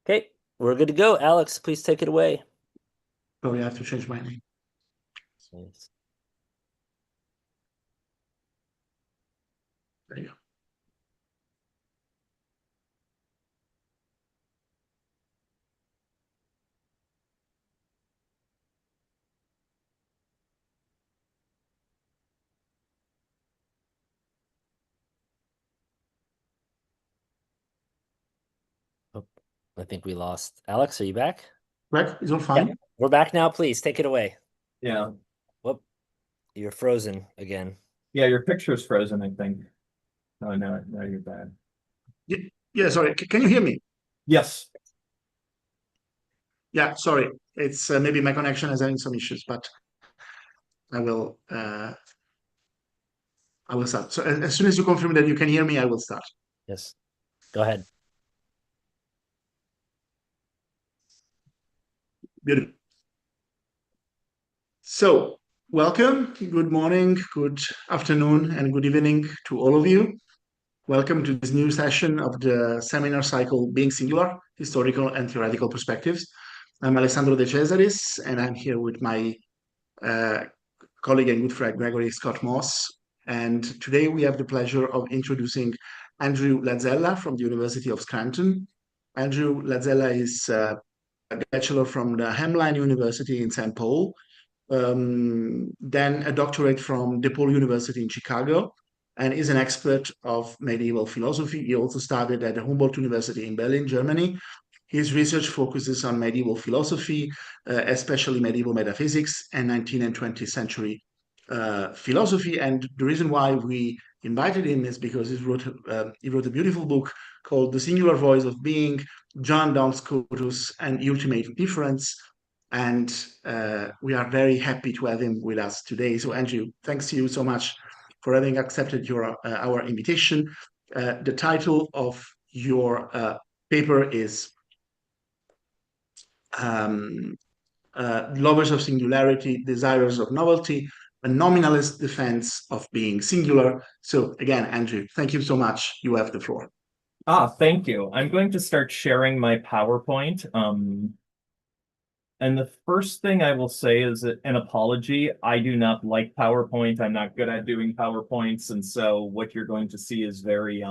Okay, we're good to go. Alex, please take it away. Oh, you have to change my name. Yes. There you Oh, I think we lost. Alex, are you back? go. Right? It's all Yeah, fine. we're back now. Please take it away. Yeah. Whoop, you're frozen again. Yeah, your picture's frozen, I think. Oh, no, no, you're bad. Yeah, sorry. Can you hear me? Yes. Yeah, sorry. It's maybe my connection is having some issues, but I will uh, I will start. So as soon as you confirm that you can hear me, I will start. Yes, go ahead. Beautiful. So welcome. Good morning, good afternoon, and good evening to all of you. Welcome to this new session of the seminar cycle Being Singular, Historical and Theoretical Perspectives. I'm Alessandro De Cesaris, and I'm here with my uh, colleague and good friend Gregory Scott Moss. And today we have the pleasure of introducing Andrew Lazella from the University of Scranton. Andrew Lazella is a bachelor from the Hamline University in St. Paul, then a doctorate from DePaul University in Chicago, and is an expert of medieval philosophy. He also studied at the Humboldt University in Berlin, Germany. His research focuses on medieval philosophy, especially medieval metaphysics and 19th and 20th century philosophy. And the reason why we invited him is because he wrote a beautiful book called The Singular Voice of Being, John Duns Scotus, and Ultimate Difference. And we are very happy to have him with us today. So, Andrew, thanks to you so much for having accepted our invitation. The title of your paper is um, Lovers of Singularity, Desirers of Novelty, a Nominalist Defense of Being Singular. So, again, Andrew, thank you so much. You have the floor. Thank you. I'm going to start sharing my PowerPoint. And the first thing I will say is an apology. I do not like PowerPoint. I'm not good at doing PowerPoints, and so what you're going to see is very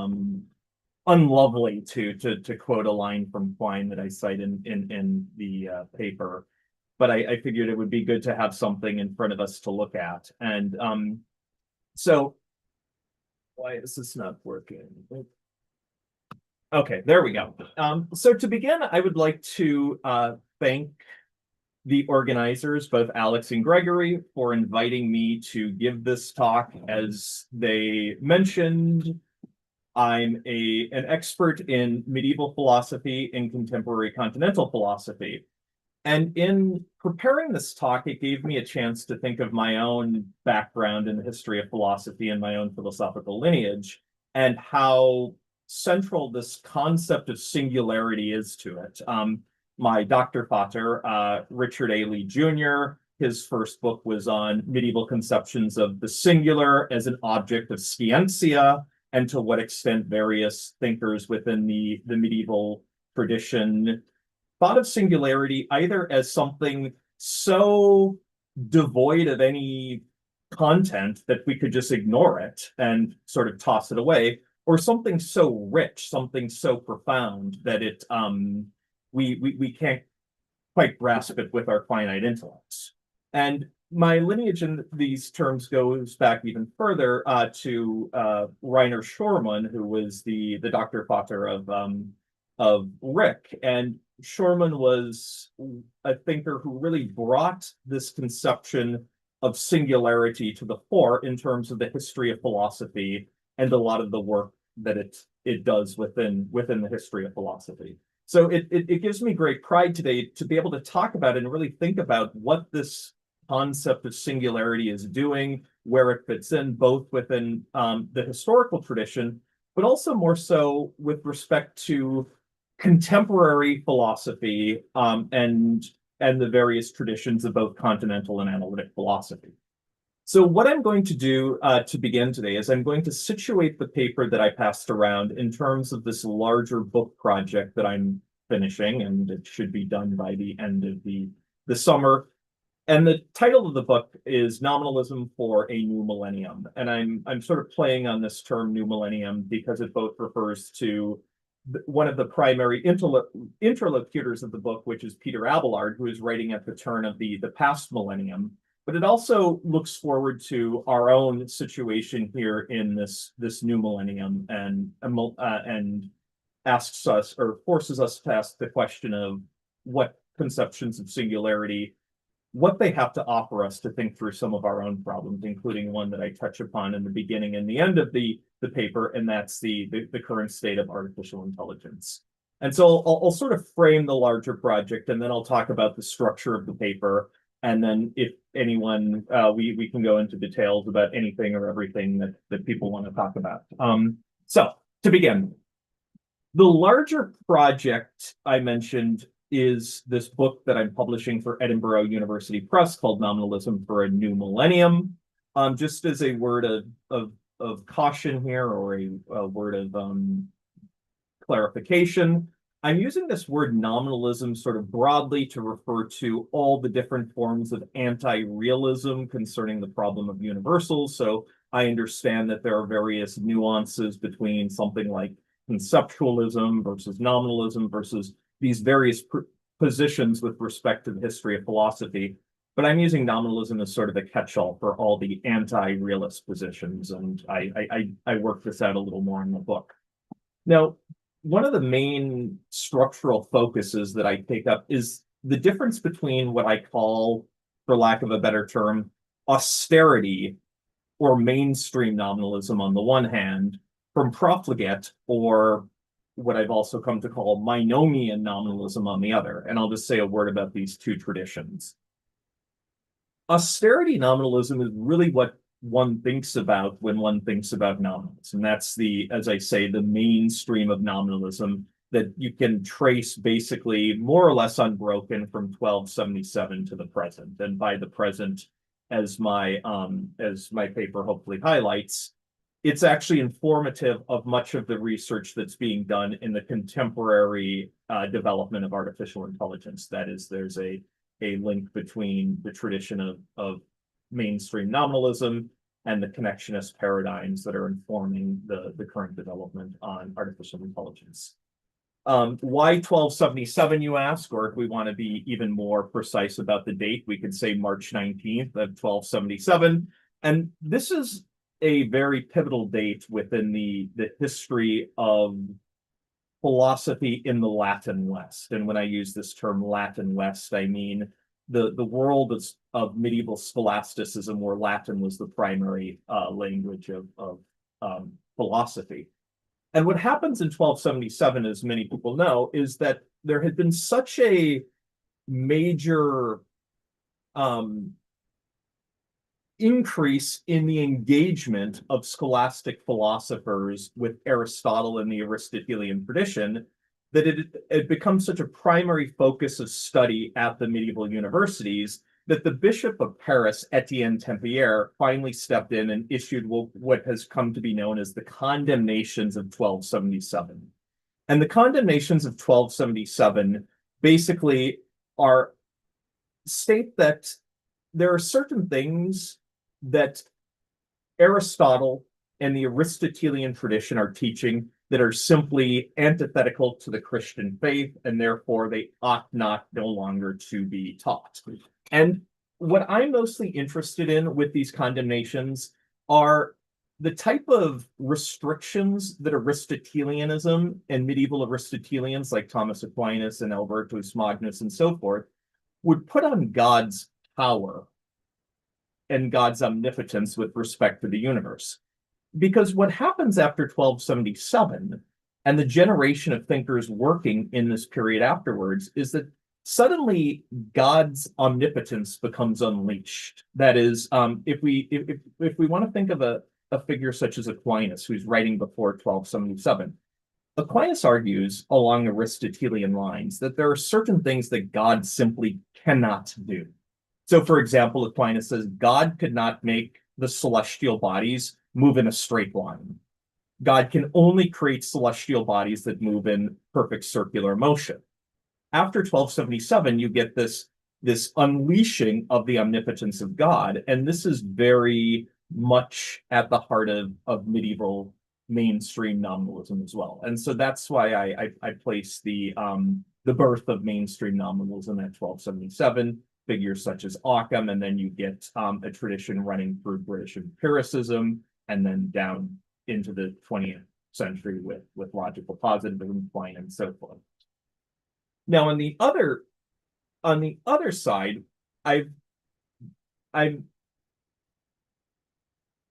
unlovely to quote a line from Quine that I cite in the paper. But I figured it would be good to have something in front of us to look at. And so why is this not working? Okay, there we go. So to begin, I would like to thank the organizers, both Alex and Gregory, for inviting me to give this talk. As they mentioned, I'm an expert in medieval philosophy and contemporary continental philosophy. And in preparing this talk, it gave me a chance to think of my own background in the history of philosophy and my own philosophical lineage, and how central this concept of singularity is to it. My Dr. Vater, Richard A. Lee Jr., his first book was on medieval conceptions of the singular as an object of scientia, and to what extent various thinkers within the medieval tradition thought of singularity either as something so devoid of any content that we could just ignore it and sort of toss it away, or something so rich, something so profound that we can't quite grasp it with our finite intellects. And my lineage in these terms goes back even further to Rainer Schormann, who was the Dr. Vater of Rick. And Schormann was a thinker who really brought this conception of singularity to the fore in terms of the history of philosophy and a lot of the work that it does within the history of philosophy. So it gives me great pride today to be able to talk about it and really think about what this concept of singularity is doing, where it fits in, both within the historical tradition, but also more so with respect to contemporary philosophy and the various traditions of both continental and analytic philosophy. So what I'm going to do to begin today is I'm going to situate the paper that I passed around in terms of this larger book project that I'm finishing, and it should be done by the end of the summer. And the title of the book is Nominalism for a New Millennium. And I'm sort of playing on this term new millennium because it both refers to one of the primary interlocutors of the book, which is Peter Abelard, who is writing at the turn of the past millennium. But it also looks forward to our own situation here in this new millennium and asks us, or forces us to ask the question of what conceptions of singularity, what they have to offer us to think through some of our own problems, including one that I touch upon in the beginning and the end of the paper, and that's the current state of artificial intelligence. And so I'll sort of frame the larger project, and then I'll talk about the structure of the paper. And then if anyone, we can go into details about anything or everything that people want to talk about. So to begin, the larger project I mentioned is this book that I'm publishing for Edinburgh University Press called Nominalism for a New Millennium. Just as a word of caution here, or a word of clarification, I'm using this word nominalism sort of broadly to refer to all the different forms of anti-realism concerning the problem of universals. So I understand that there are various nuances between something like conceptualism versus nominalism versus these various positions with respect to the history of philosophy. But I'm using nominalism as sort of a catch-all for all the anti-realist positions, and I work this out a little more in the book. Now, one of the main structural focuses that I take up is the difference between what I call, for lack of a better term, austerity or mainstream nominalism on the one hand, from profligate, or what I've also come to call Meinomian nominalism on the other. And I'll just say a word about these two traditions. Austerity nominalism is really what one thinks about when one thinks about nominalism. That's the, as I say, the mainstream of nominalism that you can trace basically more or less unbroken from 1277 to the present. And by the present, as my paper hopefully highlights, it's actually informative of much of the research that's being done in the contemporary development of artificial intelligence. That is, there's a link between the tradition of mainstream nominalism and the connectionist paradigms that are informing the current development on artificial intelligence. Why 1277, you ask, or if we want to be even more precise about the date, we could say March 19th of 1277. And this is a very pivotal date within the history of philosophy in the Latin West. And when I use this term Latin West, I mean the world of medieval scholasticism, where Latin was the primary language of philosophy. And what happens in 1277, as many people know, is that there had been such a major increase in the engagement of scholastic philosophers with Aristotle and the Aristotelian tradition that it becomes such a primary focus of study at the medieval universities that the Bishop of Paris, Etienne Tempier, finally stepped in and issued what has come to be known as the Condemnations of 1277. And the Condemnations of 1277 basically state that there are certain things that Aristotle and the Aristotelian tradition are teaching that are simply antithetical to the Christian faith, and therefore they ought not no longer to be taught. And what I'm mostly interested in with these condemnations are the type of restrictions that Aristotelianism and medieval Aristotelians like Thomas Aquinas and Albertus Magnus and so forth would put on God's power and God's omnipotence with respect to the universe. Because what happens after 1277 and the generation of thinkers working in this period afterwards is that suddenly God's omnipotence becomes unleashed. That is, if we want to think of a figure such as Aquinas, who's writing before 1277, Aquinas argues along Aristotelian lines that there are certain things that God simply cannot do. So, for example, Aquinas says God could not make the celestial bodies move in a straight line. God can only create celestial bodies that move in perfect circular motion. after 1277, you get this unleashing of the omnipotence of God. And this is very much at the heart of medieval mainstream nominalism as well. And so that's why I place the birth of mainstream nominalism at 1277, figures such as Occam, and then you get a tradition running through British empiricism, and then down into the 20th century with logical positivism, Quine, and so forth. Now, on the other side, I've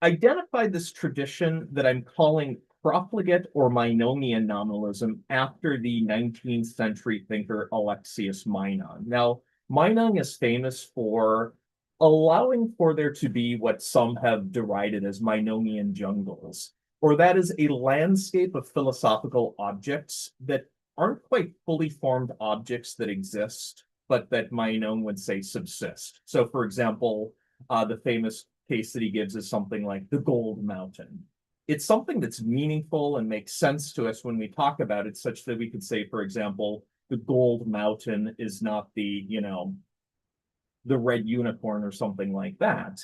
identified this tradition that I'm calling profligate or Meinongian nominalism after the 19th century thinker Alexius Meinong. Now, Meinong is famous for allowing for there to be what some have derided as Meinongian jungles, or that is a landscape of philosophical objects that aren't quite fully formed objects that exist, but that Meinong would say subsist. So, for example, the famous case that he gives is something like the Gold Mountain. It's something that's meaningful and makes sense to us when we talk about it, such that we could say, for example, the Gold Mountain is not the red unicorn or something like that.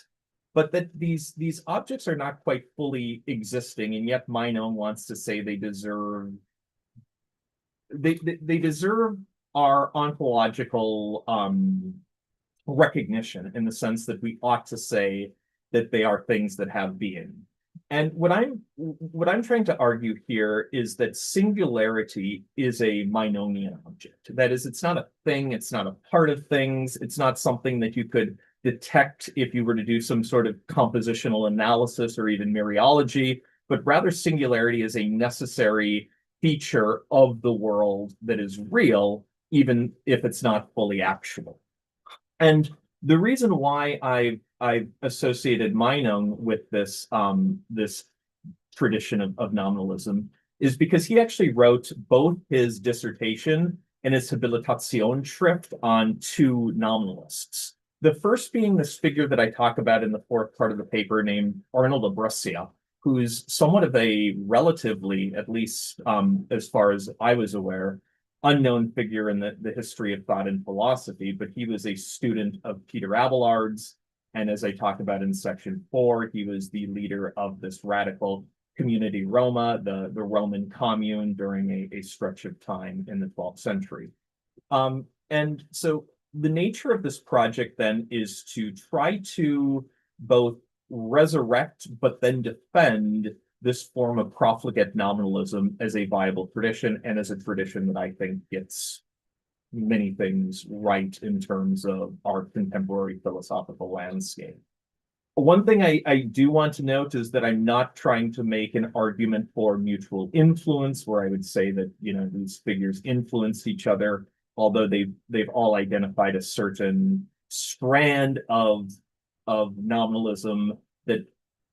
But that these objects are not quite fully existing, and yet Meinong wants to say they deserve our ontological recognition, in the sense that we ought to say that they are things that have being. And what I'm trying to argue here is that singularity is a Meinongian object. That is, it's not a thing, it's not a part of things, it's not something that you could detect if you were to do some sort of compositional analysis or even mereology, but rather singularity is a necessary feature of the world that is real, even if it's not fully actual. And the reason why I've associated Meinong with this tradition of nominalism is because he actually wrote both his dissertation and his Habilitation on two nominalists. The first being this figure that I talk about in the fourth part of the paper named Arnold of Brescia, who's somewhat of a relatively, at least as far as I was aware, unknown figure in the history of thought and philosophy, but he was a student of Peter Abelard's. And as I talked about in section 4, he was the leader of this radical community Roma, the Roman commune during a stretch of time in the 12th century. And so the nature of this project then is to try to both resurrect but then defend this form of profligate nominalism as a viable tradition, and as a tradition that I think gets many things right in terms of our contemporary philosophical landscape. One thing I do want to note is that I'm not trying to make an argument for mutual influence, where I would say that these figures influence each other, although they've all identified a certain strand of nominalism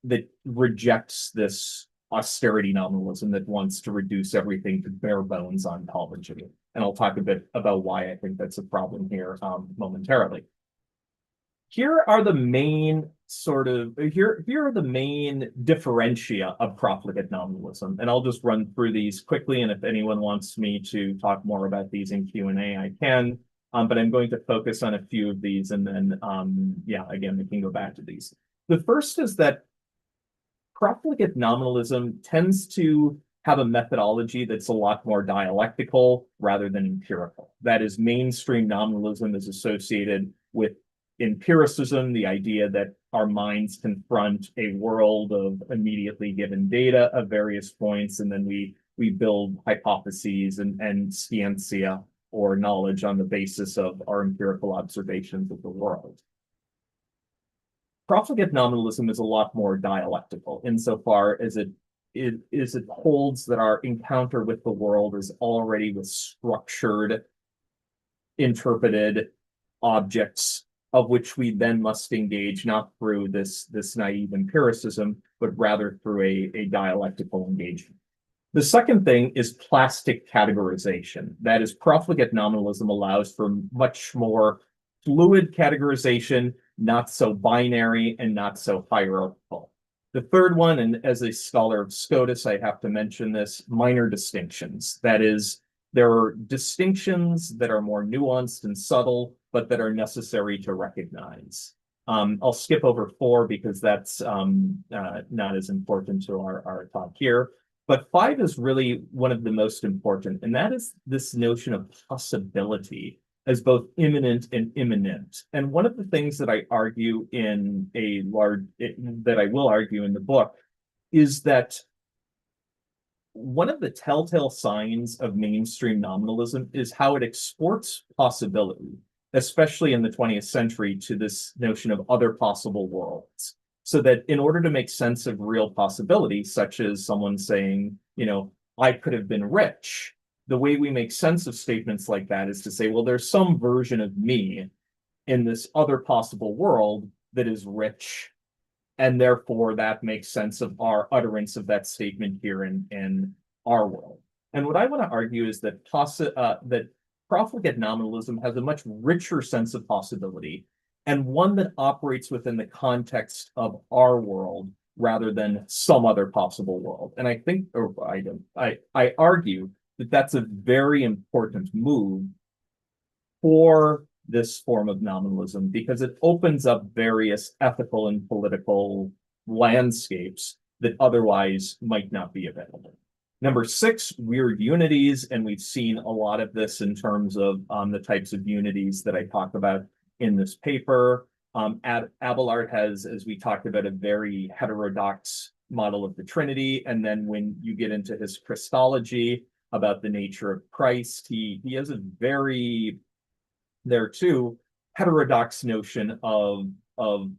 that rejects this austerity nominalism that wants to reduce everything to bare bones ontology. And I'll talk a bit about why I think that's a problem here momentarily. Here are the main differentia of profligate nominalism, and I'll just run through these quickly, and if anyone wants me to talk more about these in Q&A, I can, but I'm going to focus on a few of these, and then, again, we can go back to these. The first is that profligate nominalism tends to have a methodology that's a lot more dialectical rather than empirical. That is, mainstream nominalism is associated with empiricism, the idea that our minds confront a world of immediately given data of various points, and then we build hypotheses and scientia, or knowledge, on the basis of our empirical observations of the world. Profligate nominalism is a lot more dialectical insofar as it holds that our encounter with the world is already with structured, interpreted objects, of which we then must engage not through this naive empiricism, but rather through a dialectical engagement. The second thing is plastic categorization. That is, profligate nominalism allows for much more fluid categorization, not so binary and not so hierarchical. The third one, and as a scholar of SCOTUS, I have to mention this, minor distinctions. That is, There are distinctions that are more nuanced and subtle, but that are necessary to recognize. I'll skip over 4 because that's not as important to our talk here. But 5 is really one of the most important, and that is this notion of possibility as both imminent and imminent. And one of the things that I argue that I will argue in the book is that one of the telltale signs of mainstream nominalism is how it exports possibility, especially in the 20th century, to this notion of other possible worlds. So that in order to make sense of real possibility, such as someone saying, I could have been rich, the way we make sense of statements like that is to say, well, there's some version of me in this other possible world that is rich, and therefore that makes sense of our utterance of that statement here in our world. And what I want to argue is that that profligate nominalism has a much richer sense of possibility, and one that operates within the context of our world rather than some other possible world. And I think, or I argue that that's a very important move for this form of nominalism because it opens up various ethical and political landscapes that otherwise might not be available. Number 6, weird unities, and we've seen a lot of this in terms of the types of unities that I talk about in this paper. Abelard has, as we talked about, a very heterodox model of the Trinity, and then when you get into his Christology about the nature of Christ, he has a very, there too, heterodox notion of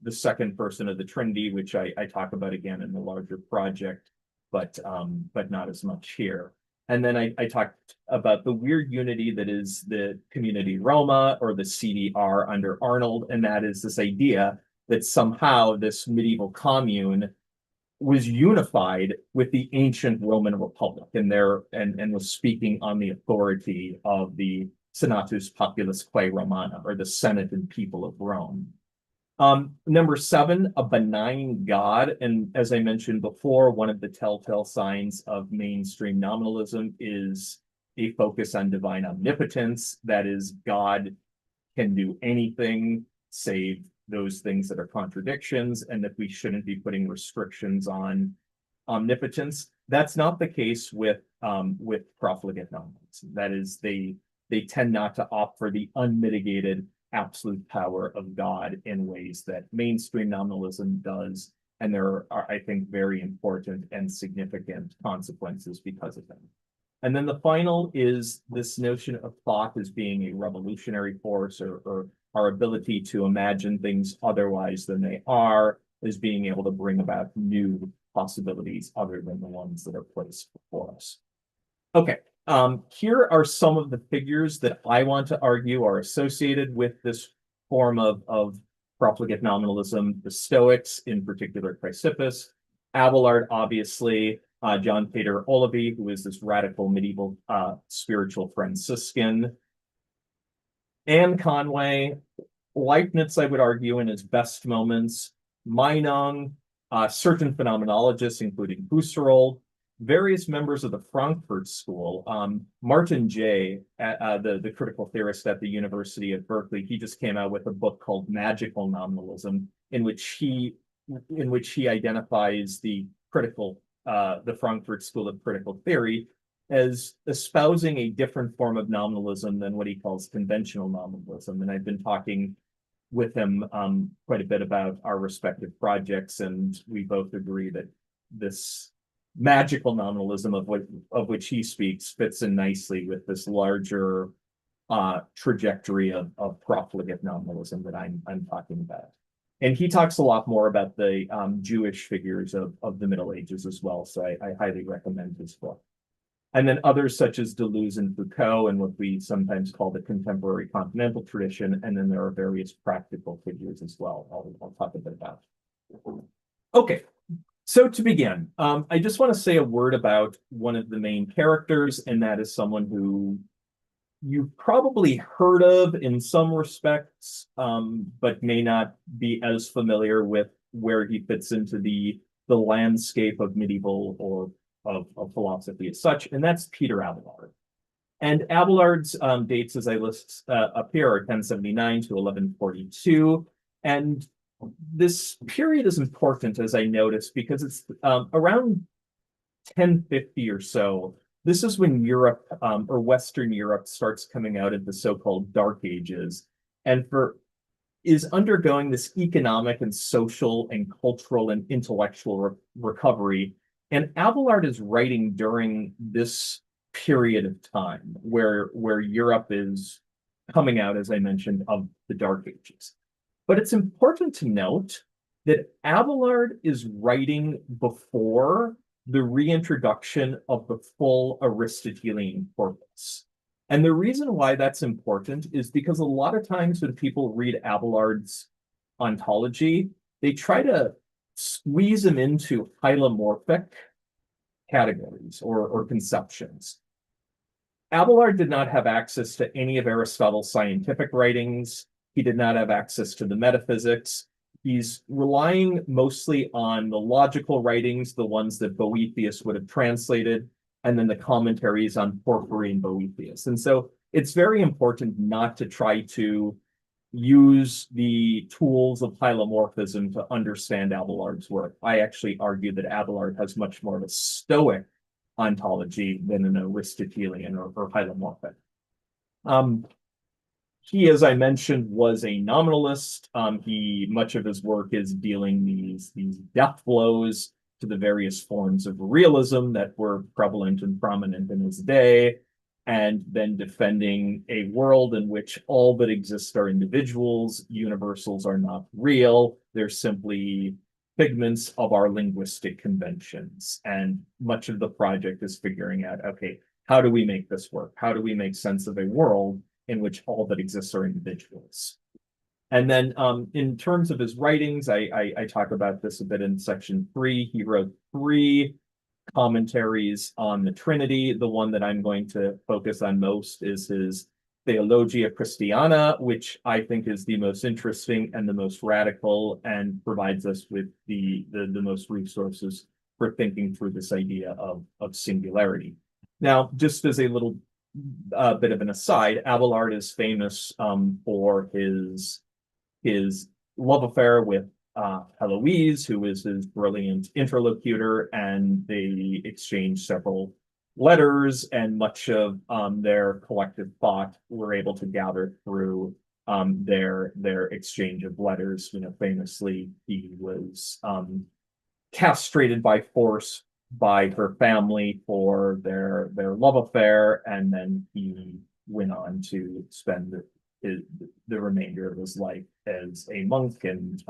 the second person of the Trinity, which I talk about again in the larger project, but not as much here. And then I talked about the weird unity that is the community Roma, or the CDR under Arnold, and that is this idea that somehow this medieval commune was unified with the ancient Roman Republic, and was speaking on the authority of the Senatus Populus Quae Romana, or the Senate and people of Rome. Number 7, a benign God. And as I mentioned before, one of the telltale signs of mainstream nominalism is a focus on divine omnipotence. That is, God can do anything save those things that are contradictions, and that we shouldn't be putting restrictions on omnipotence. That's not the case with profligate nominalism. That is, they tend not to opt for the unmitigated absolute power of God in ways that mainstream nominalism does. And there are, I think, very important and significant consequences because of them. And then the final is this notion of thought as being a revolutionary force, or our ability to imagine things otherwise than they are, as being able to bring about new possibilities other than the ones that are placed before us. Okay. Here are some of the figures that I want to argue are associated with this form of profligate nominalism: the Stoics, in particular Chrysippus, Abelard, obviously, John Peter Olivey, who is this radical medieval spiritual Franciscan, Anne Conway, Leibniz, I would argue, in his best moments, Meinong, certain phenomenologists, including Husserl, various members of the Frankfurt School. Martin Jay, the critical theorist at the University of Berkeley, he just came out with a book called Magical Nominalism, in which he identifies the Frankfurt School of critical theory as espousing a different form of nominalism than what he calls conventional nominalism. And I've been talking with him quite a bit about our respective projects, and we both agree that this magical nominalism of which he speaks fits in nicely with this larger trajectory of profligate nominalism that I'm talking about. And he talks a lot more about the Jewish figures of the Middle Ages as well, so I highly recommend his book. And then others such as Deleuze and Foucault, and what we sometimes call the contemporary continental tradition. And then there are various practical figures as well. I'll talk a bit about. Okay. So to begin, I just want to say a word about one of the main characters, and that is someone who you've probably heard of in some respects, but may not be as familiar with where he fits into the landscape of medieval or of philosophy as such, and that's Peter Abelard. And Abelard's dates, as I list up here, are 1079 to 1142. And this period is important, as I noticed, because it's around 1050 or so. This is when Europe or Western Europe starts coming out of the so-called Dark Ages, and is undergoing this economic and social and cultural and intellectual recovery. And Abelard is writing during this period of time where Europe is coming out, as I mentioned, of the Dark Ages. But it's important to note that Abelard is writing before the reintroduction of the full Aristotelian corpus. And the reason why that's important is because a lot of times when people read Abelard's ontology, they try to squeeze them into hylomorphic categories or conceptions. Abelard did not have access to any of Aristotle's scientific writings. He did not have access to the metaphysics. He's relying mostly on the logical writings, the ones that Boethius would have translated, and then the commentaries on Porphyry and Boethius. And so it's very important not to try to use the tools of hylomorphism to understand Abelard's work. I actually argue that Abelard has much more of a Stoic ontology than an Aristotelian or hylomorphic. He, as I mentioned, was a nominalist. Much of his work is dealing these death blows to the various forms of realism that were prevalent and prominent in his day, and then defending a world in which all that exists are individuals, universals are not real, they're simply figments of our linguistic conventions. And much of the project is figuring out, okay, how do we make this work? How do we make sense of a world in which all that exists are individuals? And then in terms of his writings, I talk about this a bit in section 3. He wrote 3 commentaries on the Trinity. The one that I'm going to focus on most is his Theologia Christiana, which I think is the most interesting and the most radical and provides us with the most resources for thinking through this idea of singularity. Now, just as a little bit of an aside, Abelard is famous for his love affair with Heloise, who is his brilliant interlocutor, and they exchange several letters, and much of their collective thought we're able to gather through their exchange of letters. You know, famously, he was castrated by force by her family for their love affair, and then he went on to spend the remainder of his life as a monk. And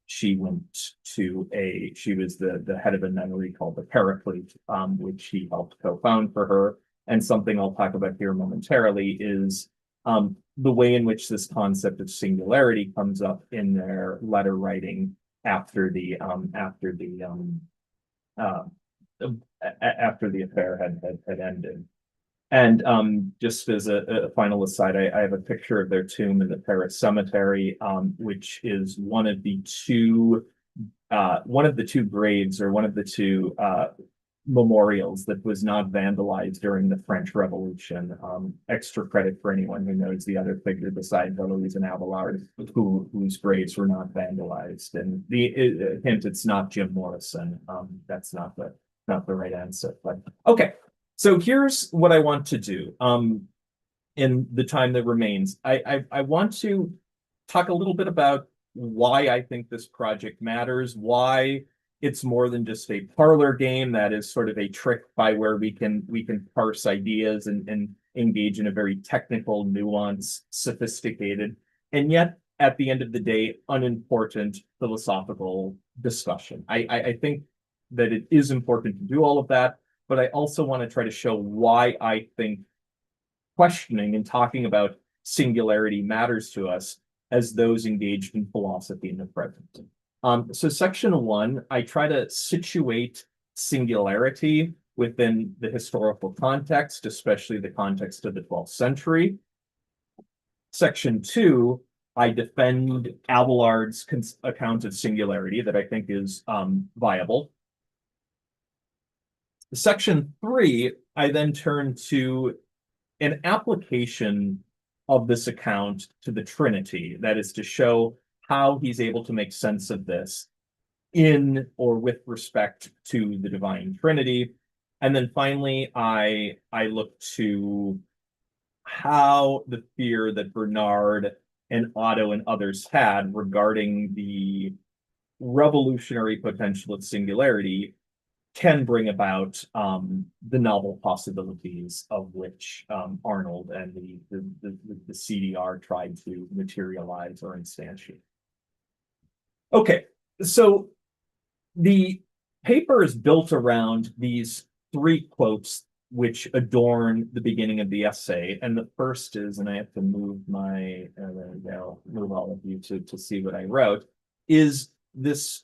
she was the head of a nunnery called the Paraclete, which he helped co-found for her. And something I'll talk about here momentarily is the way in which this concept of singularity comes up in their letter writing after the affair had ended. And just as a final aside, I have a picture of their tomb in the Paris cemetery, which is one of the two graves, or one of the two memorials that was not vandalized during the French Revolution. Extra credit for anyone who knows the other figure besides Heloise and Abelard whose graves were not vandalized. And the hint, it's not Jim Morrison. That's not the right answer. But okay. So here's what I want to do in the time that remains. I want to talk a little bit about why I think this project matters, why it's more than just a parlor game that is sort of a trick by where we can parse ideas and engage in a very technical, nuanced, sophisticated, and yet at the end of the day, unimportant philosophical discussion. I think that it is important to do all of that, but I also want to try to show why I think questioning and talking about singularity matters to us as those engaged in philosophy in the present. So section 1, I try to situate singularity within the historical context, especially the context of the 12th century. Section 2, I defend Abelard's account of singularity that I think is viable. Section 3, I then turn to an application of this account to the Trinity, that is to show how he's able to make sense of this in or with respect to the divine Trinity. And then finally, I look to how the fear that Bernard and Otto and others had regarding the revolutionary potential of singularity can bring about the novel possibilities of which Arnold and the CDR tried to materialize or instantiate. Okay, so the paper is built around these three quotes which adorn the beginning of the essay. And the first is, and I have to move my, there we go, move all of you to see what I wrote, is this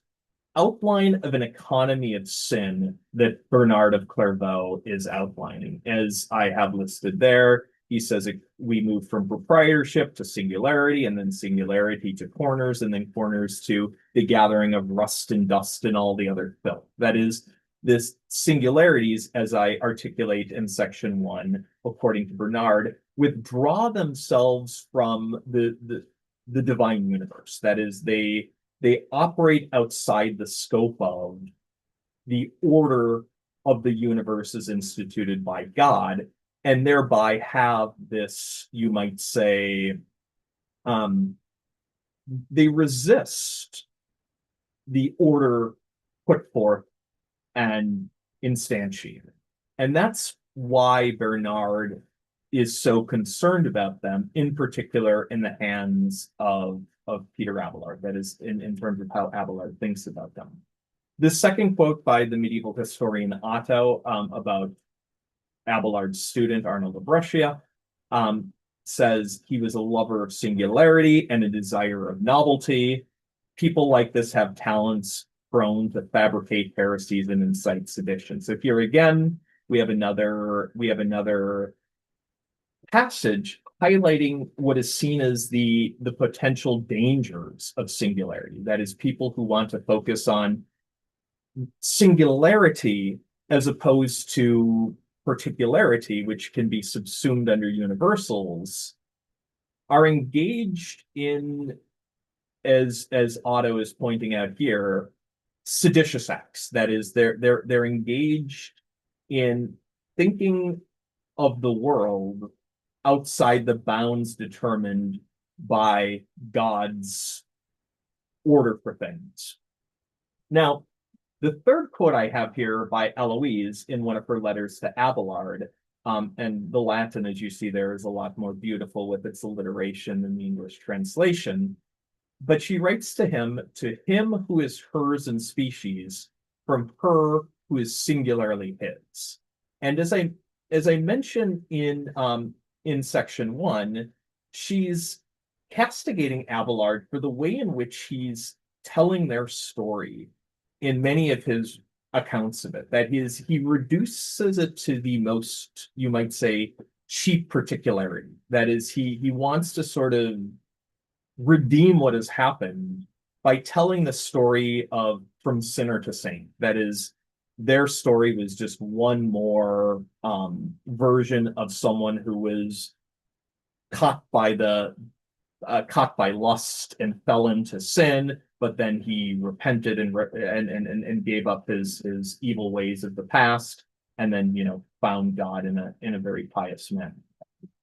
outline of an economy of sin that Bernard of Clairvaux is outlining. As I have listed there, he says we move from proprietorship to singularity, and then singularity to corners, and then corners to the gathering of rust and dust and all the other filth. That is, this singularities, as I articulate in section 1, according to Bernard, withdraw themselves from the divine universe. That is, they operate outside the scope of the order of the universe as instituted by God, and thereby have this, you might say, they resist the order put forth and instantiated. And that's why Bernard is so concerned about them, in particular in the hands of Peter Abelard, that is, in terms of how Abelard thinks about them. The second quote by the medieval historian Otto about Abelard's student, Arnold of Brescia, says he was a lover of singularity and a desire of novelty. People like this have talents prone to fabricate heresies and incite sedition. So here again, we have another passage highlighting what is seen as the potential dangers of singularity. That is, people who want to focus on singularity as opposed to particularity, which can be subsumed under universals, are engaged in, as Otto is pointing out here, seditious acts. That is, they're engaged in thinking of the world outside the bounds determined by God's order for things. Now, the third quote I have here by Eloise in one of her letters to Abelard, and the Latin, as you see there, is a lot more beautiful with its alliteration than the English translation. But she writes to him who is hers in species, from her who is singularly his. And as I mentioned in section 1, she's castigating Abelard for the way in which he's telling their story in many of his accounts of it. That is, he reduces it to the most, you might say, cheap particularity. That is, he wants to sort of redeem what has happened by telling the story of from sinner to saint. That is, their story was just one more version of someone who was caught by lust and fell into sin, but then he repented and gave up his evil ways of the past, and then found God in a very pious manner.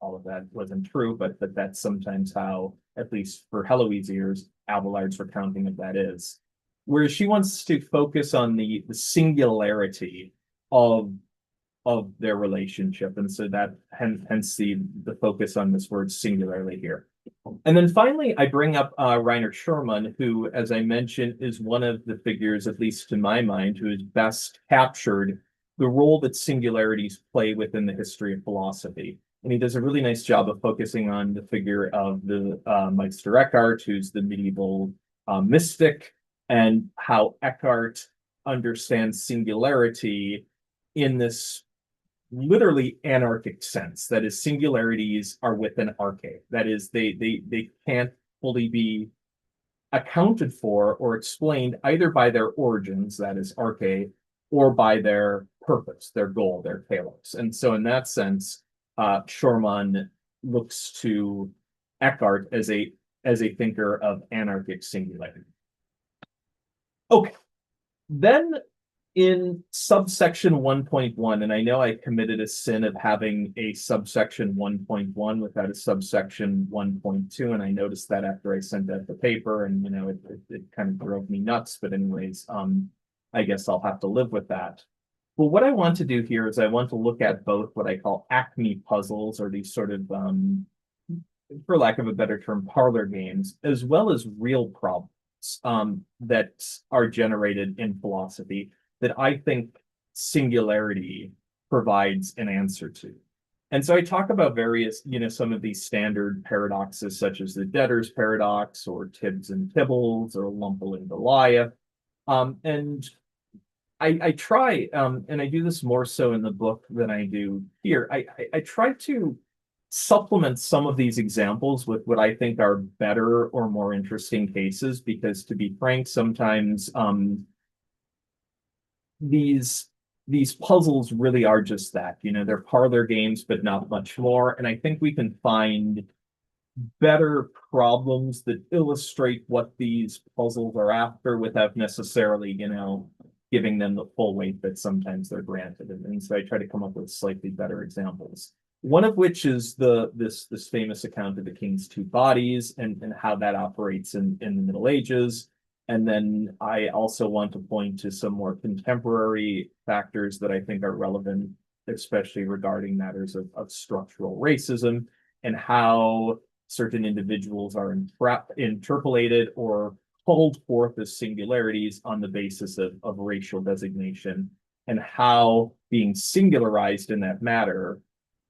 All of that wasn't true, but that's sometimes how, at least for Heloise's ears, Abelard's recounting of that is. Whereas she wants to focus on the singularity of their relationship, and so that hence the focus on this word singularly here. And then finally, I bring up Rainer Schurman, who, as I mentioned, is one of the figures, at least to my mind, who has best captured the role that singularities play within the history of philosophy. And he does a really nice job of focusing on the figure of the Meister Eckhart, who's the medieval mystic, and how Eckhart understands singularity in this literally anarchic sense. That is, singularities are within arche. That is, they can't fully be accounted for or explained either by their origins, that is arche, or by their purpose, their goal, their telos. And so in that sense, Schormann looks to Eckhart as a thinker of anarchic singularity. Okay, then in subsection 1.1, and I know I committed a sin of having a subsection 1.1 without a subsection 1.2, and I noticed that after I sent out the paper, and it kind of drove me nuts. But anyways, I guess I'll have to live with that. Well, what I want to do here is I want to look at both what I call acme puzzles, or these sort of, for lack of a better term, parlor games, as well as real problems that are generated in philosophy that I think singularity provides an answer to. And so I talk about various, some of these standard paradoxes, such as the debtor's paradox, or Tibbs and Tibbles, or Lumpel and Goliath. And I try, and I do this more so in the book than I do here. I try to supplement some of these examples with what I think are better or more interesting cases, because to be frank, sometimes these puzzles really are just that. They're parlor games, but not much more. And I think we can find better problems that illustrate what these puzzles are after without necessarily, giving them the full weight that sometimes they're granted. And so I try to come up with slightly better examples. One of which is this famous account of the king's two bodies, and how that operates in the Middle Ages. And then I also want to point to some more contemporary factors that I think are relevant, especially regarding matters of structural racism, and how certain individuals are interpolated or called forth as singularities on the basis of racial designation, and how being singularized in that matter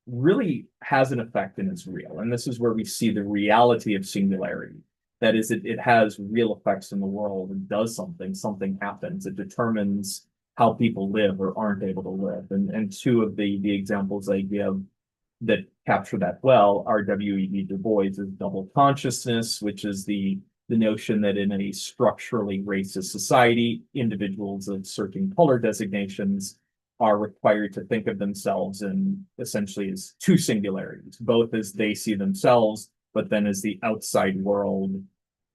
really has an effect and is real. And this is where we see the reality of singularity. That is, it has real effects in the world and does something happens. It determines how people live or aren't able to live. And two of the examples I give that capture that well are W.E.B. Du Bois' double consciousness, which is the notion that in a structurally racist society, individuals of certain color designations are required to think of themselves in essentially as two singularities, both as they see themselves, but then as the outside world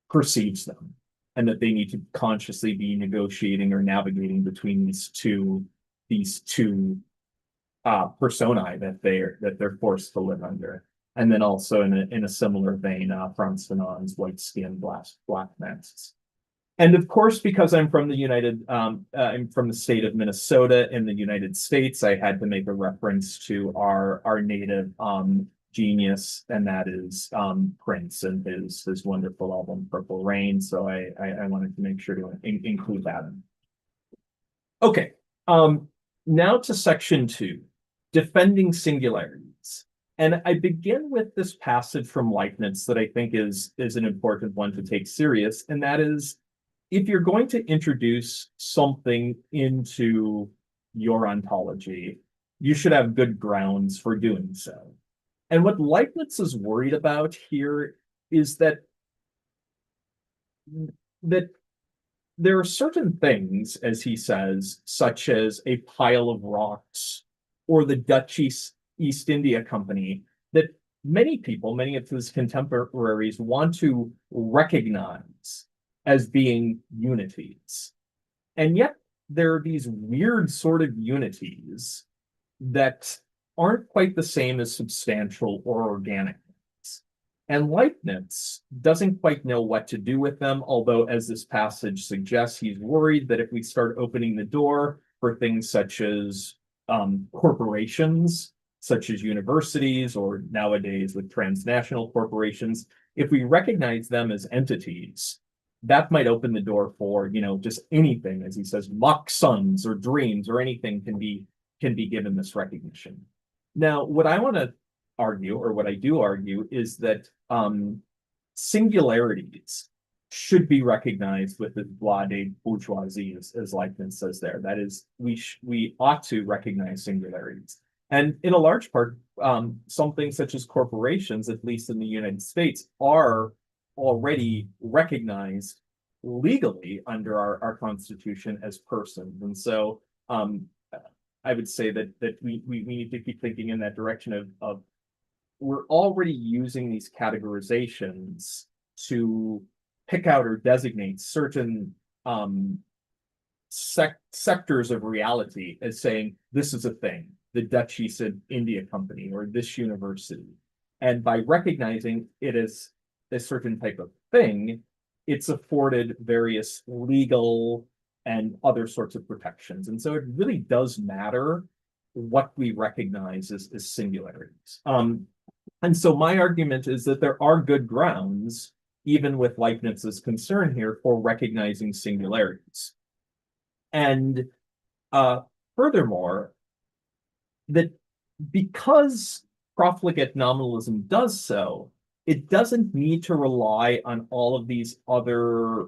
perceives them, and that they need to consciously be negotiating or navigating between these two personae that they're forced to live under. And then also in a similar vein, Frantz Fanon's white skin, black masks. And of course, because I'm from I'm from the state of Minnesota in the United States, I had to make a reference to our native genius, and that is Prince and his wonderful album Purple Rain. So I wanted to make sure to include that. Okay, now to section 2, defending singularities. And I begin with this passage from Leibniz that I think is an important one to take serious, and that is, if you're going to introduce something into your ontology, you should have good grounds for doing so. And what Leibniz is worried about here is that there are certain things, as he says, such as a pile of rocks or the Dutch East India Company, that many people, many of his contemporaries, want to recognize as being unities. And yet there are these weird sort of unities that aren't quite the same as substantial or organic ones. And Leibniz doesn't quite know what to do with them, although, as this passage suggests, he's worried that if we start opening the door for things such as corporations, such as universities, or nowadays with transnational corporations, if we recognize them as entities, that might open the door for, just anything, as he says, mock suns or dreams or anything can be given this recognition. Now, what I want to argue, or what I do argue, is that singularities should be recognized with the loi de bourgeoisie, as Leibniz says there. That is, we ought to recognize singularities. And in a large part, something such as corporations, at least in the United States, are already recognized legally under our Constitution as persons. And so I would say that we need to keep thinking in that direction of we're already using these categorizations to pick out or designate certain sectors of reality as saying this is a thing, the Dutch East India Company or this university. And by recognizing it as a certain type of thing, it's afforded various legal and other sorts of protections. And so it really does matter what we recognize as singularities. And so my argument is that there are good grounds, even with Leibniz's concern here, for recognizing singularities. And furthermore, that because profligate nominalism does so, it doesn't need to rely on all of these other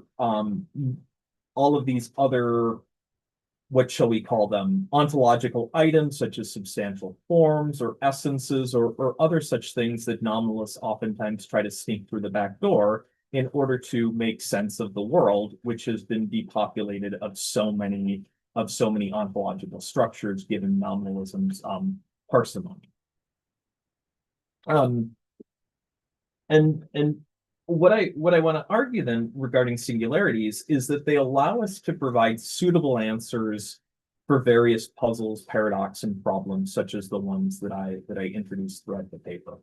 what shall we call them, ontological items such as substantial forms or essences or other such things that nominalists oftentimes try to sneak through the back door in order to make sense of the world, which has been depopulated of so many ontological structures given nominalism's parsimony. And what I want to argue then regarding singularities is that they allow us to provide suitable answers for various puzzles, paradox, and problems, such as the ones that I introduced throughout the paper.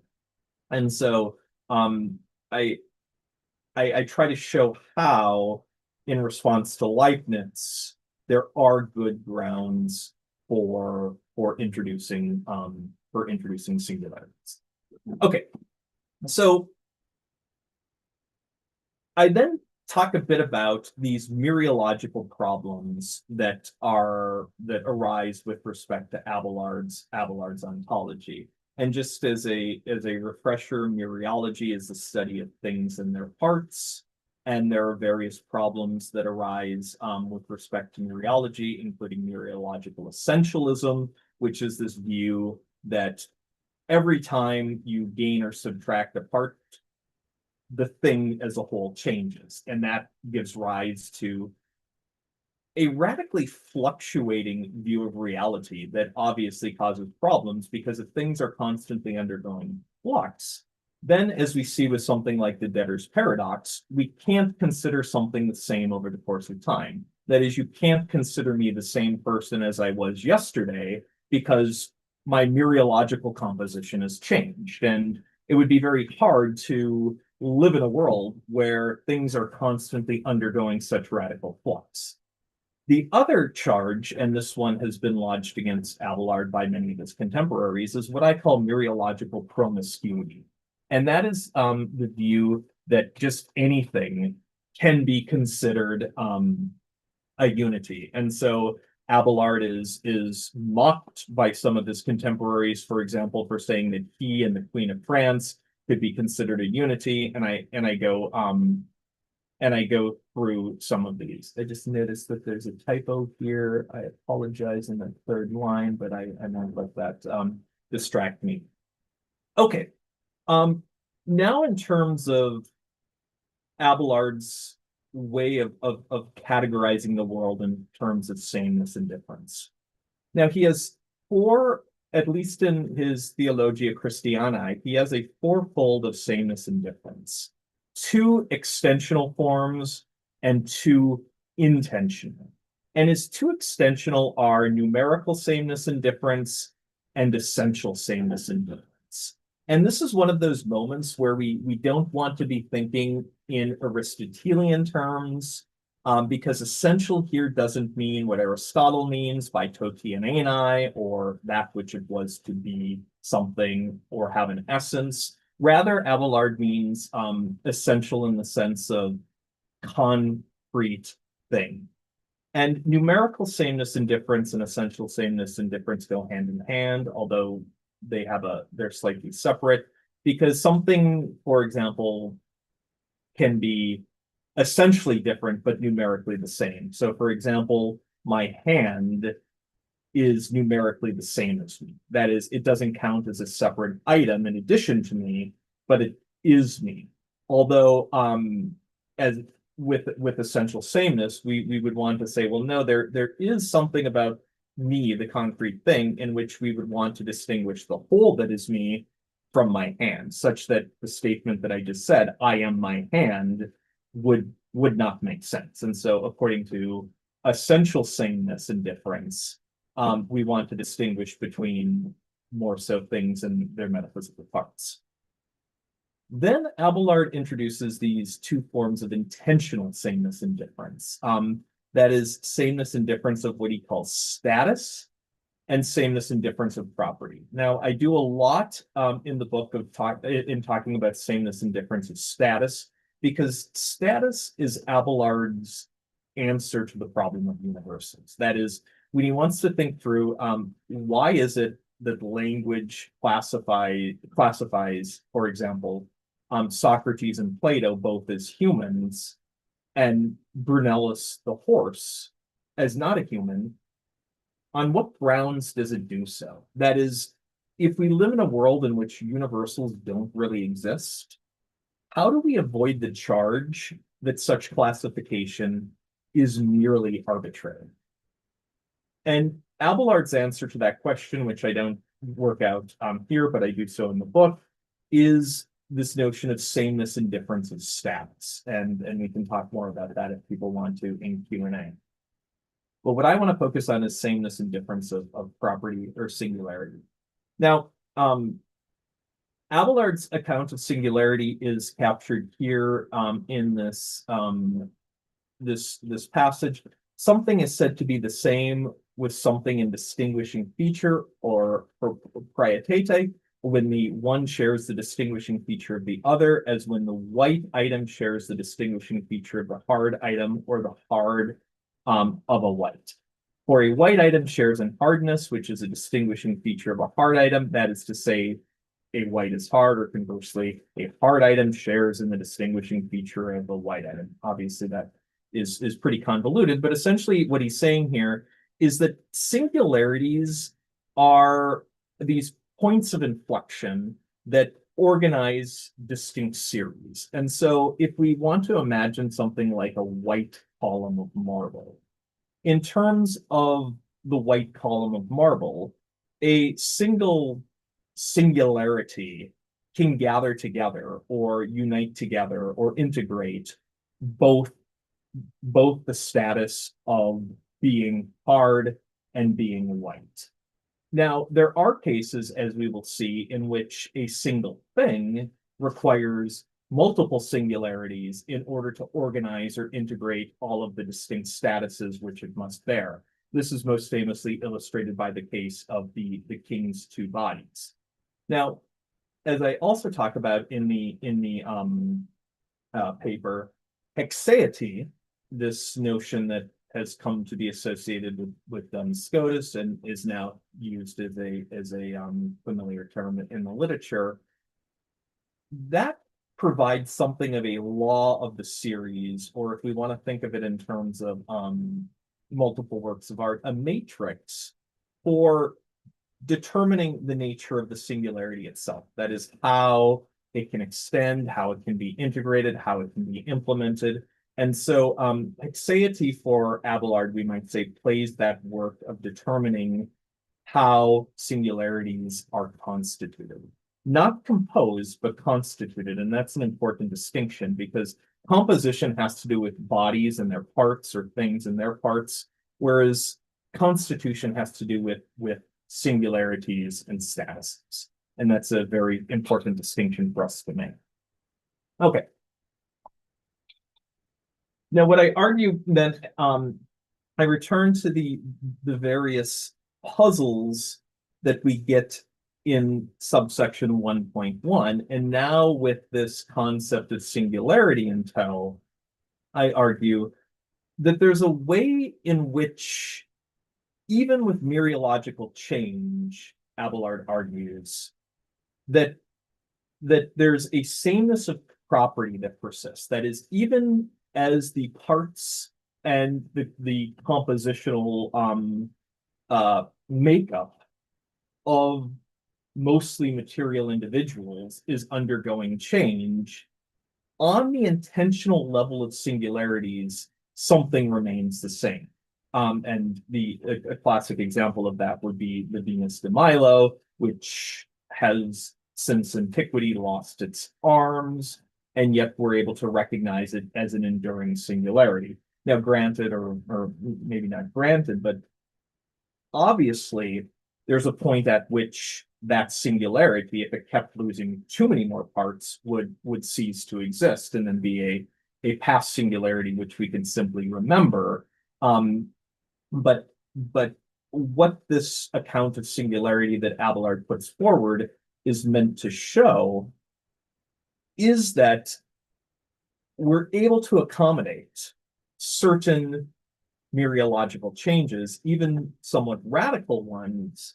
And so I try to show how, in response to Leibniz, there are good grounds for introducing singularities. Okay, so I then talk a bit about these mereological problems that arise with respect to Abelard's ontology. And just as a refresher, mereology is the study of things and their parts. And there are various problems that arise with respect to mereology, including mereological essentialism, which is this view that every time you gain or subtract a part, the thing as a whole changes. And that gives rise to a radically fluctuating view of reality that obviously causes problems, because if things are constantly undergoing flux, then as we see with something like the debtor's paradox, we can't consider something the same over the course of time. That is, you can't consider me the same person as I was yesterday because my mereological composition has changed. And it would be very hard to live in a world where things are constantly undergoing such radical flux. The other charge, and this one has been lodged against Abelard by many of his contemporaries, is what I call mereological promiscuity. And that is the view that just anything can be considered a unity. And so Abelard is mocked by some of his contemporaries, for example, for saying that he and the Queen of France could be considered a unity. And I go through some of these. I just noticed that there's a typo here. I apologize in the third line, but I won't let that distract me. Okay. Now in terms of Abelard's way of categorizing the world in terms of sameness and difference. Now he has four, at least in his Theologia Christianae, he has a fourfold of sameness and difference. 2 extensional forms and 2 intentional. And his 2 extensional are numerical sameness and difference and essential sameness and difference. And this is one of those moments where we don't want to be thinking in Aristotelian terms, because essential here doesn't mean what Aristotle means by totianenai, or that which it was to be something or have an essence. Rather, Abelard means essential in the sense of concrete thing. And numerical sameness and difference and essential sameness and difference go hand in hand, although they're slightly separate, because something, for example, can be essentially different but numerically the same. So, for example, my hand is numerically the same as me. That is, it doesn't count as a separate item in addition to me, but it is me. Although, as with essential sameness, we would want to say, well, no, there is something about me, the concrete thing, in which we would want to distinguish the whole that is me from my hand, such that the statement that I just said, I am my hand, would not make sense. And so according to essential sameness and difference, we want to distinguish between more so things and their metaphysical parts. Then Abelard introduces these two forms of intentional sameness and difference. That is sameness and difference of what he calls status and sameness and difference of property. Now, I do a lot in the book of talking about sameness and difference of status, because status is Abelard's answer to the problem of universals. That is, when he wants to think through why is it that language classifies, for example, Socrates and Plato both as humans and Brunellus the horse as not a human, on what grounds does it do so? That is, if we live in a world in which universals don't really exist, how do we avoid the charge that such classification is merely arbitrary? And Abelard's answer to that question, which I don't work out here, but I do so in the book, is this notion of sameness and difference of status. And we can talk more about that if people want to in Q&A. But what I want to focus on is sameness and difference of property or singularity. Now, Abelard's account of singularity is captured here in this passage. Something is said to be the same with something in distinguishing feature or proprietete, when the one shares the distinguishing feature of the other, as when the white item shares the distinguishing feature of the hard item or the hard of a white. For a white item shares in hardness, which is a distinguishing feature of a hard item, that is to say, a white is hard, or conversely, a hard item shares in the distinguishing feature of a white item. Obviously, that is pretty convoluted, but essentially what he's saying here is that singularities are these points of inflection that organize distinct series. And so if we want to imagine something like a white column of marble, in terms of the white column of marble, a single singularity can gather together or unite together or integrate both the status of being hard and being white. Now, there are cases, as we will see, in which a single thing requires multiple singularities in order to organize or integrate all of the distinct statuses which it must bear. This is most famously illustrated by the case of the king's two bodies. Now, as I also talk about in the paper, hexaity, this notion that has come to be associated with Duns Scotus and is now used as a familiar term in the literature, that provides something of a law of the series, or if we want to think of it in terms of multiple works of art, a matrix for determining the nature of the singularity itself. That is, how it can extend, how it can be integrated, how it can be implemented. And so hexaity for Abelard, we might say, plays that work of determining how singularities are constituted. Not composed, but constituted. And that's an important distinction, because composition has to do with bodies and their parts, or things and their parts, whereas constitution has to do with singularities and statuses. And that's a very important distinction for us to make. Okay. Now, what I argue then, I return to the various puzzles that we get in subsection 1.1, and now with this concept of singularity in tow, I argue that there's a way in which, even with mereological change, Abelard argues that there's a sameness of property that persists. That is, even as the parts and the compositional makeup of mostly material individuals is undergoing change, on the intentional level of singularities, something remains the same. And a classic example of that would be the Venus de Milo, which has since antiquity lost its arms, and yet we're able to recognize it as an enduring singularity. Now, granted, or maybe not granted, but obviously there's a point at which that singularity, if it kept losing too many more parts, would cease to exist and then be a past singularity which we can simply remember. But what this account of singularity that Abelard puts forward is meant to show is that we're able to accommodate certain mereological changes, even somewhat radical ones,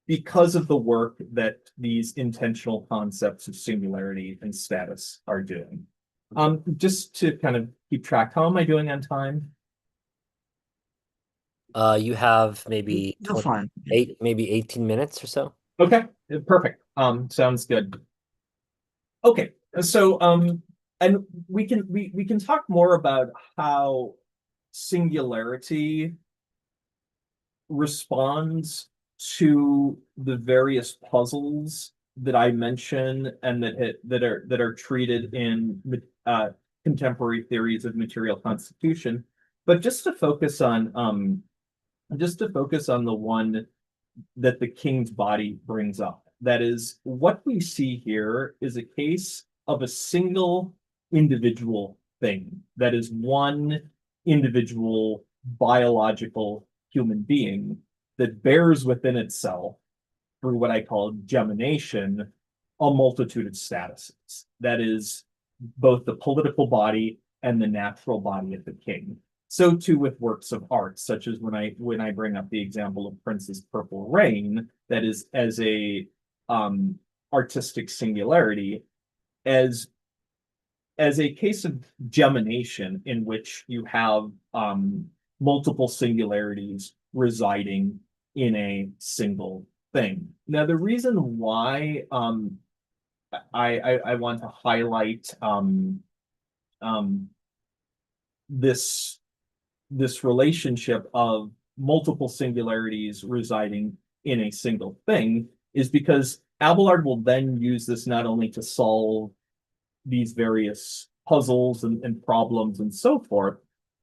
because of the work that these intentional concepts of singularity and status are doing. Just to kind of keep track, how am I doing on time? You have maybe You're fine. 28, maybe 18 minutes or so. Okay, perfect. Sounds good. Okay, so and we can talk more about how singularity responds to the various puzzles that I mention and that are treated in contemporary theories of material constitution. But just to focus on the one that the king's body brings up. That is, what we see here is a case of a single individual thing. That is one individual biological human being that bears within itself, through what I call gemination, a multitude of statuses. That is both the political body and the natural body of the king. So too with works of art, such as when I bring up the example of Prince's Purple Rain, that is as a artistic singularity, as a case of gemination in which you have multiple singularities residing in a single thing. Now, the reason why I want to highlight this relationship of multiple singularities residing in a single thing is because Abelard will then use this not only to solve these various puzzles and problems and so forth,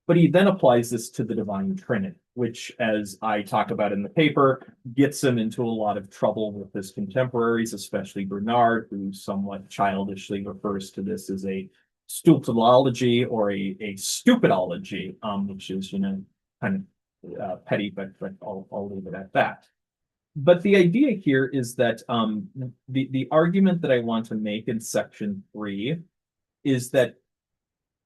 but he then applies this to the divine trinity, which, as I talk about in the paper, gets him into a lot of trouble with his contemporaries, especially Bernard, who somewhat childishly refers to this as a stultology or a stupidology, which is, kind of petty, but I'll leave it at that. But the idea here is that the argument that I want to make in section 3 is that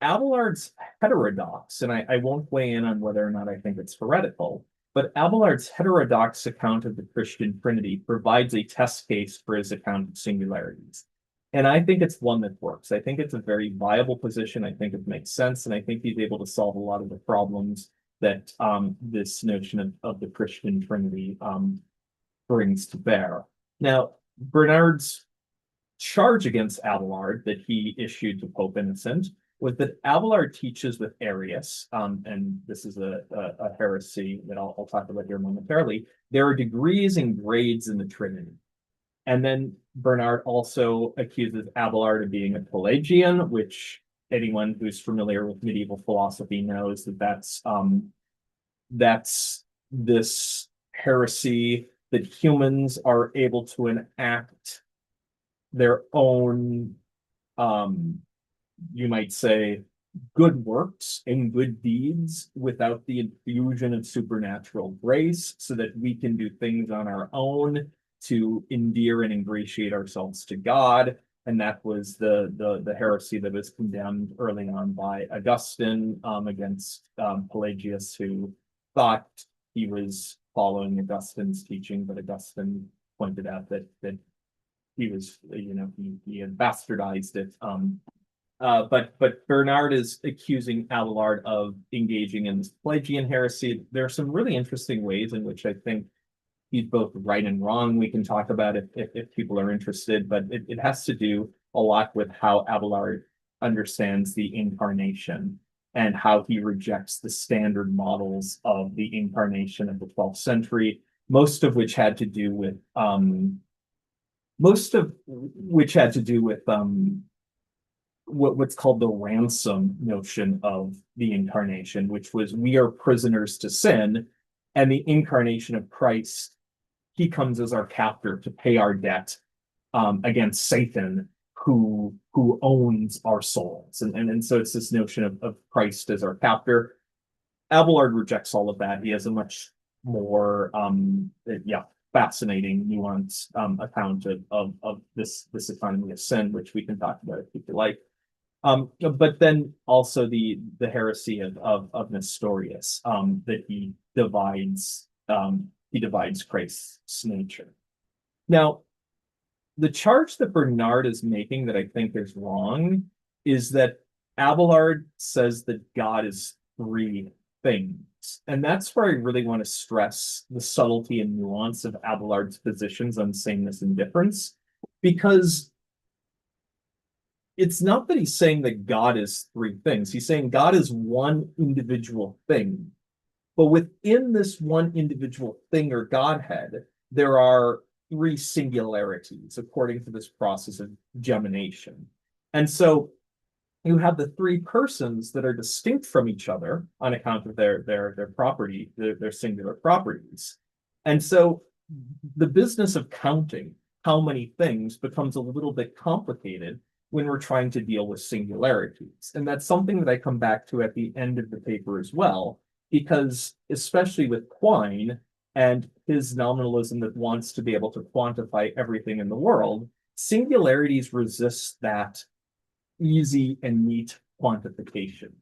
Abelard's heterodox, and I won't weigh in on whether or not I think it's heretical, but Abelard's heterodox account of the Christian Trinity provides a test case for his account of singularities. And I think it's one that works. I think it's a very viable position. I think it makes sense. And I think he's able to solve a lot of the problems that this notion of the Christian Trinity brings to bear. Now, Bernard's charge against Abelard that he issued to Pope Innocent was that Abelard teaches with Arius, and this is a heresy that I'll talk about here momentarily. There are degrees and grades in the Trinity. And then Bernard also accuses Abelard of being a Pelagian, which anyone who's familiar with medieval philosophy knows that that's this heresy that humans are able to enact their own, you might say, good works and good deeds without the infusion of supernatural grace, so that we can do things on our own to endear and ingratiate ourselves to God. And that was the heresy that was condemned early on by Augustine against Pelagius, who thought he was following Augustine's teaching, but Augustine pointed out that he was, he had bastardized it. But Bernard is accusing Abelard of engaging in this Pelagian heresy. There are some really interesting ways in which I think he's both right and wrong. We can talk about it if people are interested, but it has to do a lot with how Abelard understands the incarnation. and how he rejects the standard models of the incarnation of the 12th century, most of which had to do with what's called the ransom notion of the incarnation, which was we are prisoners to sin, and the incarnation of Christ, he comes as our captor to pay our debt against Satan, who owns our souls. And so it's this notion of Christ as our captor. Abelard rejects all of that. He has a much more fascinating, nuanced account of this economy of sin, which we can talk about if you like. But then also the heresy of Nestorius, that he divides Christ's nature. Now, the charge that Bernard is making that I think is wrong is that Abelard says that God is three things. And that's where I really want to stress the subtlety and nuance of Abelard's positions on sameness and difference, because it's not that he's saying that God is three things. He's saying God is one individual thing. But within this one individual thing or Godhead, there are three singularities according to this process of gemination. And so you have the three persons that are distinct from each other on account of their property, their singular properties. And so the business of counting how many things becomes a little bit complicated when we're trying to deal with singularities. And that's something that I come back to at the end of the paper as well, because especially with Quine and his nominalism that wants to be able to quantify everything in the world, singularities resist that easy and neat quantification.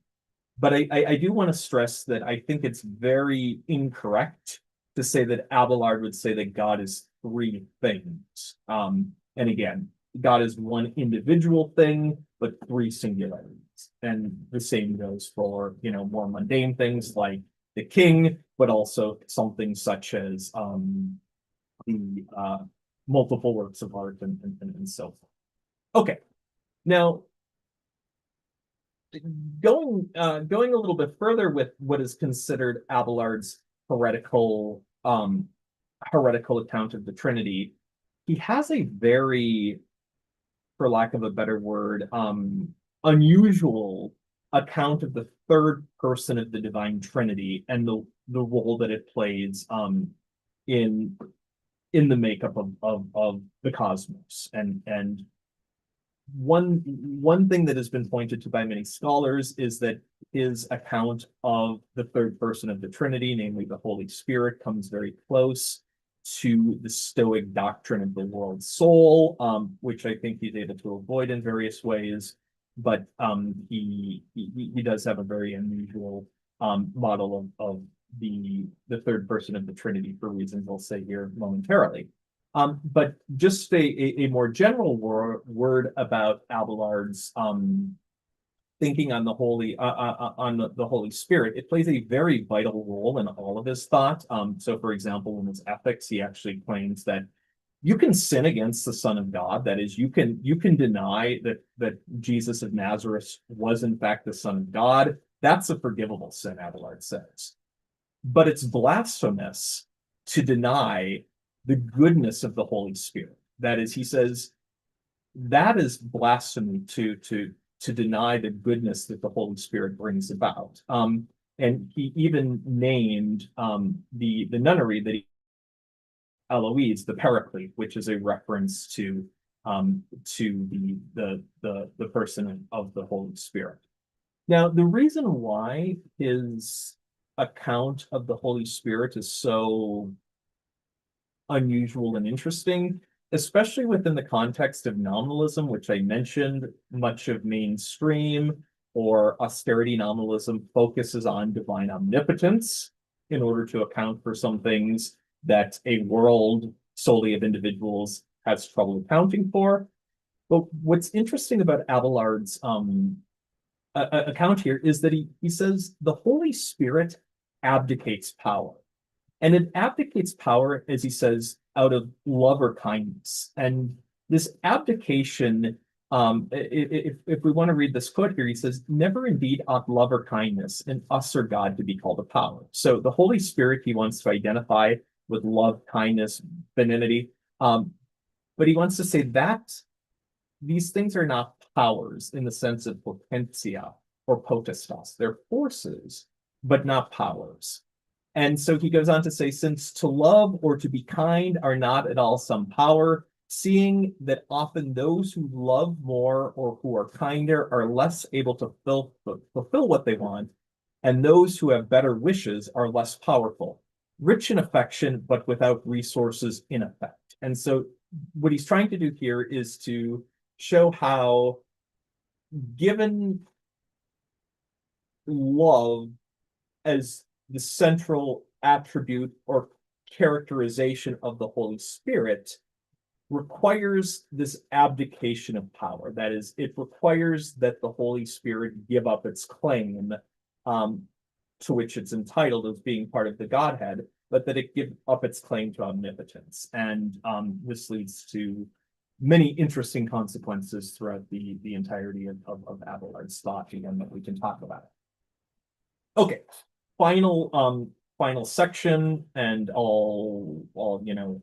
But I do want to stress that I think it's very incorrect to say that Abelard would say that God is three things. And again, God is one individual thing, but three singularities. And the same goes for, more mundane things like the king, but also something such as the multiple works of art and so forth. Okay, now going a little bit further with what is considered Abelard's heretical account of the Trinity, he has a very, for lack of a better word, unusual account of the third person of the divine Trinity and the role that it plays in the makeup of the cosmos. And one thing that has been pointed to by many scholars is that his account of the third person of the Trinity, namely the Holy Spirit, comes very close to the Stoic doctrine of the world soul, which I think he's able to avoid in various ways. But he does have a very unusual model of the third person of the Trinity for reasons I'll say here momentarily. But just a more general word about Abelard's thinking on the Holy Spirit. It plays a very vital role in all of his thought. So, for example, in his ethics, he actually claims that you can sin against the Son of God. That is, you can deny that Jesus of Nazareth was in fact the Son of God. That's a forgivable sin, Abelard says. But it's blasphemous to deny the goodness of the Holy Spirit. That is, he says, that is blasphemy to deny the goodness that the Holy Spirit brings about. And he even named the nunnery that Eloise, the Paraclete, which is a reference to the person of the Holy Spirit. Now, the reason why his account of the Holy Spirit is so unusual and interesting, especially within the context of nominalism, which I mentioned, much of mainstream or austerity nominalism focuses on divine omnipotence in order to account for some things that a world solely of individuals has trouble accounting for. But what's interesting about Abelard's account here is that he says the Holy Spirit abdicates power. And it abdicates power, as he says, out of love or kindness. And this abdication If we want to read this quote here, he says, "Never indeed ought love or kindness in us or God to be called a power." So the Holy Spirit he wants to identify with love, kindness, benignity, but he wants to say that these things are not powers in the sense of potentia or potestas. They're forces, but not powers. And so he goes on to say, since to love or to be kind are not at all some power, seeing that often those who love more or who are kinder are less able to fulfill what they want, and those who have better wishes are less powerful, rich in affection, but without resources in effect. And so what he's trying to do here is to show how, given love as the central attribute or characterization of the Holy Spirit, requires this abdication of power. That is, it requires that the Holy Spirit give up its claim to which it's entitled as being part of the Godhead, but that it give up its claim to omnipotence. And this leads to many interesting consequences throughout the entirety of Abelard's thought, again, that we can talk about. Okay, final section, and I'll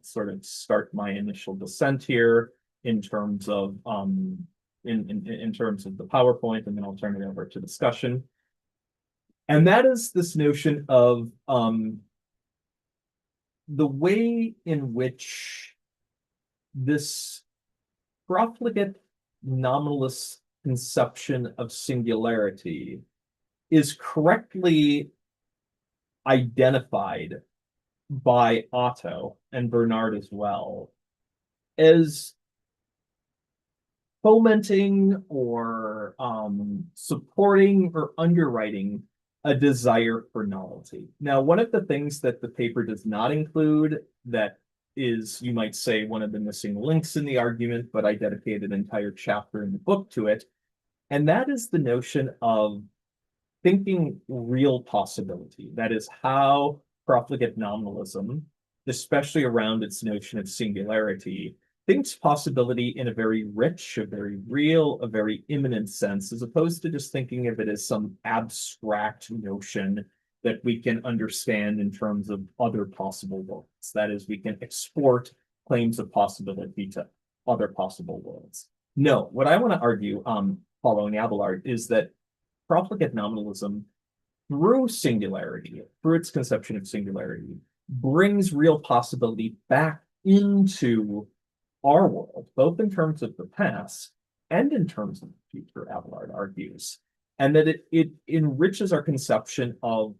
sort of start my initial descent here in terms of in terms of the PowerPoint, and then I'll turn it over to discussion. And that is this notion of the way in which this profligate nominalist conception of singularity is correctly identified by Otto and Bernard as well as fomenting or supporting or underwriting a desire for novelty. Now, one of the things that the paper does not include that is, you might say, one of the missing links in the argument, but I dedicated an entire chapter in the book to it, and that is the notion of thinking real possibility. That is how profligate nominalism, especially around its notion of singularity, thinks possibility in a very rich, a very real, a very immanent sense, as opposed to just thinking of it as some abstract notion that we can understand in terms of other possible worlds. That is, we can export claims of possibility to other possible worlds. No, what I want to argue, following Abelard, is that profligate nominalism, through singularity, through its conception of singularity, brings real possibility back into our world, both in terms of the past and in terms of the future, Abelard argues, and that it enriches our conception of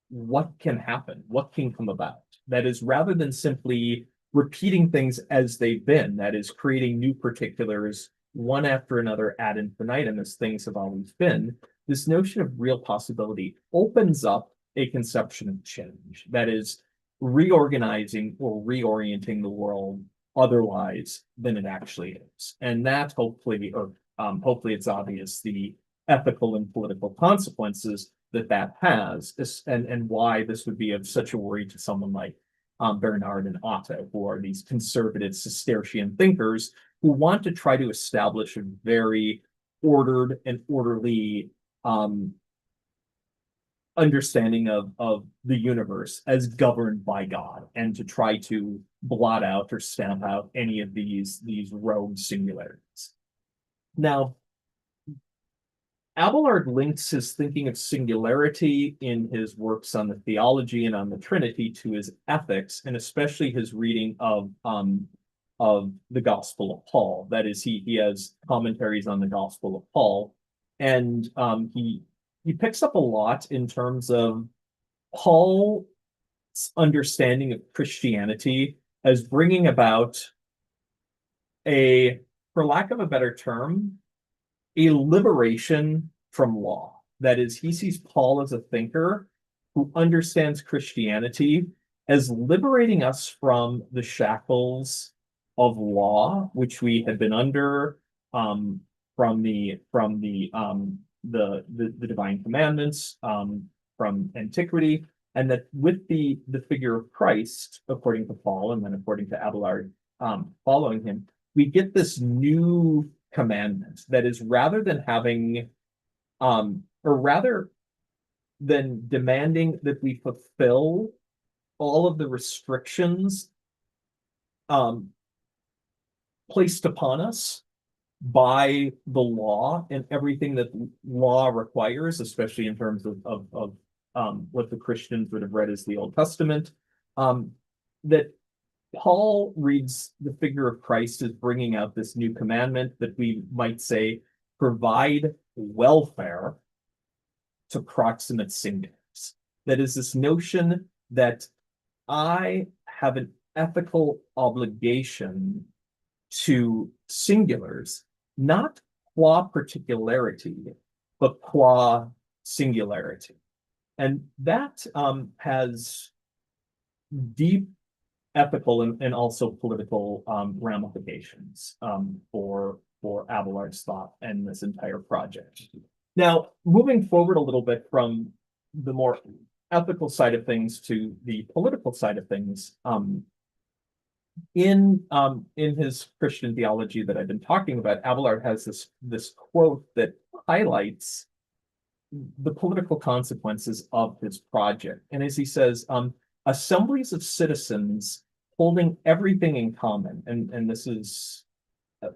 what can happen, what can come about. That is, rather than simply repeating things as they've been, that is, creating new particulars one after another ad infinitum as things have always been, this notion of real possibility opens up a conception of change. That is, reorganizing or reorienting the world otherwise than it actually is. And that hopefully it's obvious the ethical and political consequences that has, and why this would be of such a worry to someone like Bernard and Otto, who are these conservative Cistercian thinkers who want to try to establish a very ordered and orderly understanding of the universe as governed by God, and to try to blot out or stamp out any of these rogue singularities. Now, Abelard links his thinking of singularity in his works on the theology and on the Trinity to his ethics, and especially his reading of the Gospel of Paul. That is, he has commentaries on the Gospel of Paul, and he picks up a lot in terms of Paul's understanding of Christianity as bringing about for lack of a better term, a liberation from law. That is, he sees Paul as a thinker who understands Christianity as liberating us from the shackles of law, which we had been under from the divine commandments from antiquity, and that with the figure of Christ, according to Paul, and then according to Abelard following him, we get this new commandment. That is, rather than having, or rather than demanding that we fulfill all of the restrictions placed upon us by the law and everything that law requires, especially in terms of what the Christians would have read as the Old Testament, that Paul reads the figure of Christ as bringing out this new commandment that we might say provide welfare to proximate singulars. That is, this notion that I have an ethical obligation to singulars, not qua particularity, but qua singularity. And that has deep ethical and also political ramifications for Abelard's thought and this entire project. Now, moving forward a little bit from the more ethical side of things to the political side of things, in his Christian theology that I've been talking about, Abelard has this quote that highlights the political consequences of his project. And as he says, assemblies of citizens holding everything in common, and this is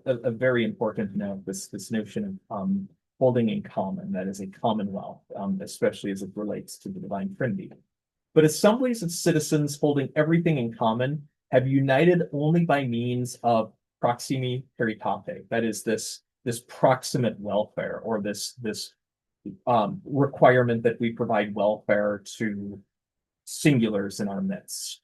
a very important note, this notion of holding in common, that is a commonwealth, especially as it relates to the divine Trinity. But assemblies of citizens holding everything in common have united only by means of proximi caritate, that is this proximate welfare, or this requirement that we provide welfare to singulars in our midst,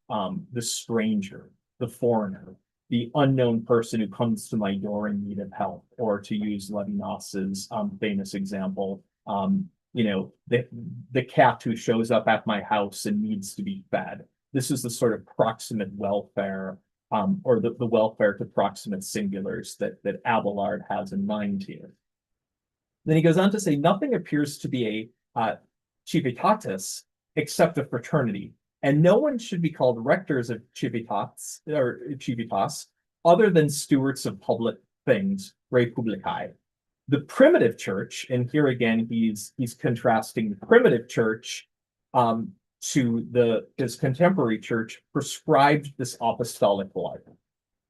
the stranger, the foreigner, the unknown person who comes to my door in need of help, or to use Levinas's famous example, the cat who shows up at my house and needs to be fed. This is the sort of proximate welfare, or the welfare to proximate singulars that Abelard has in mind here. Then he goes on to say, nothing appears to be a civitatis except a fraternity, and no one should be called rectors of civitas or civitas other than stewards of public things, re publicae. The primitive church, and here again he's contrasting the primitive church to his contemporary church, prescribed this apostolic life.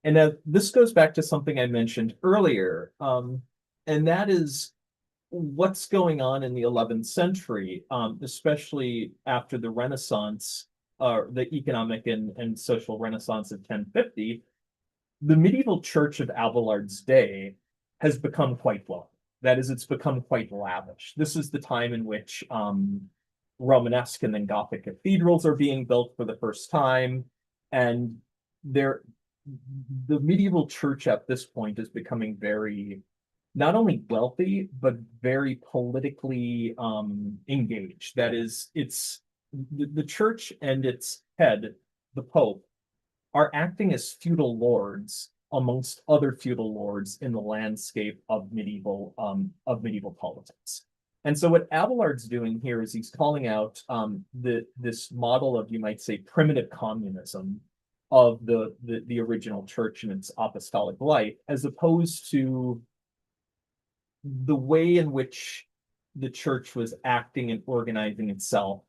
And now this goes back to something I mentioned earlier, and that is what's going on in the 11th century, especially after the Renaissance, the economic and social Renaissance of 1050. The medieval church of Abelard's day has become quite wealthy. That is, it's become quite lavish. This is the time in which Romanesque and then Gothic cathedrals are being built for the first time, and the medieval church at this point is becoming very, not only wealthy, but very politically engaged. That is, it's the church and its head, the Pope, are acting as feudal lords amongst other feudal lords in the landscape of medieval politics. And so what Abelard's doing here is he's calling out this model of, you might say, primitive communism of the original church and its apostolic life, as opposed to the way in which the church was acting and organizing itself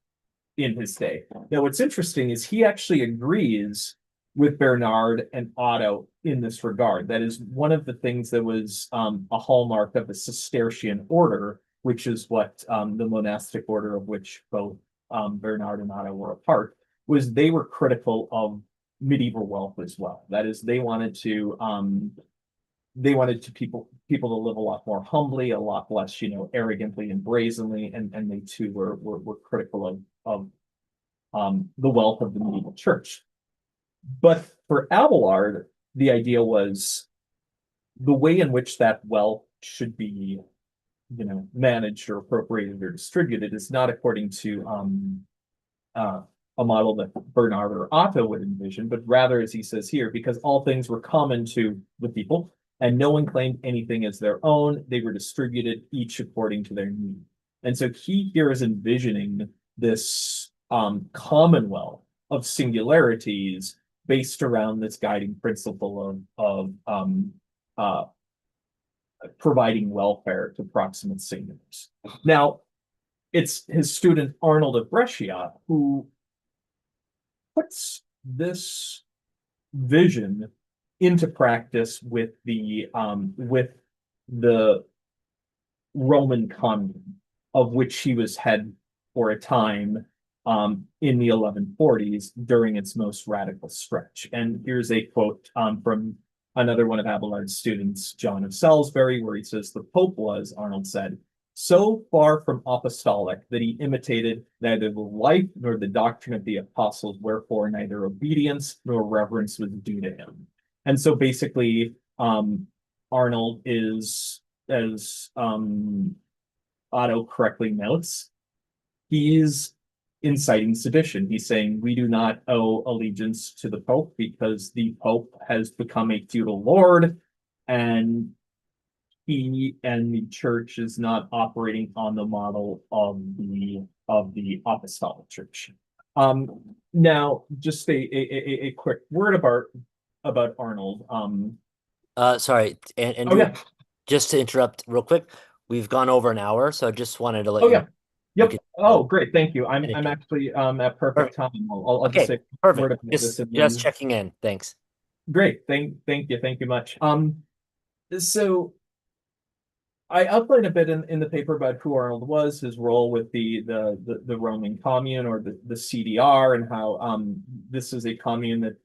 in his day. Now, what's interesting is he actually agrees with Bernard and Otto in this regard. That is one of the things that was a hallmark of the Cistercian order, which is what the monastic order of which both Bernard and Otto were a part, was they were critical of medieval wealth as well. That is, they wanted people to live a lot more humbly, a lot less, arrogantly and brazenly, and they too were critical of the wealth of the medieval church. But for Abelard, the idea was the way in which that wealth should be, managed or appropriated or distributed is not according to a model that Bernard or Otto would envision, but rather, as he says here, because all things were common to the people, and no one claimed anything as their own, they were distributed each according to their need. And so he here is envisioning this commonwealth of singularities based around this guiding principle of providing welfare to proximate singers. Now, it's his student Arnold of Brescia who puts this vision into practice with the Roman commune, of which he was head for a time in the 1140s during its most radical stretch. And here's a quote from another one of Abelard's students, John of Salisbury, where he says, "The Pope was," Arnold said, "so far from apostolic that he imitated neither the life nor the doctrine of the apostles, wherefore neither obedience nor reverence was due to him." And so basically, Arnold is, as Otto correctly notes, he's inciting sedition. He's saying we do not owe allegiance to the Pope because the Pope has become a feudal lord, and he and the church is not operating on the model of the apostolic church. Now, just a quick word about Arnold. Sorry, Andrew, Yeah. just to interrupt real quick, we've gone over an hour, so I just wanted to let Oh you yeah. Yep. could, Oh, great. Thank you. I'm finish it. actually at perfect time. I'll just say a word Perfect. about this and Just then checking in. Thanks. great. Thank you much. So I outlined a bit in the paper about who Arnold was, his role with the Roman Commune, or the CDR, and how this is a commune that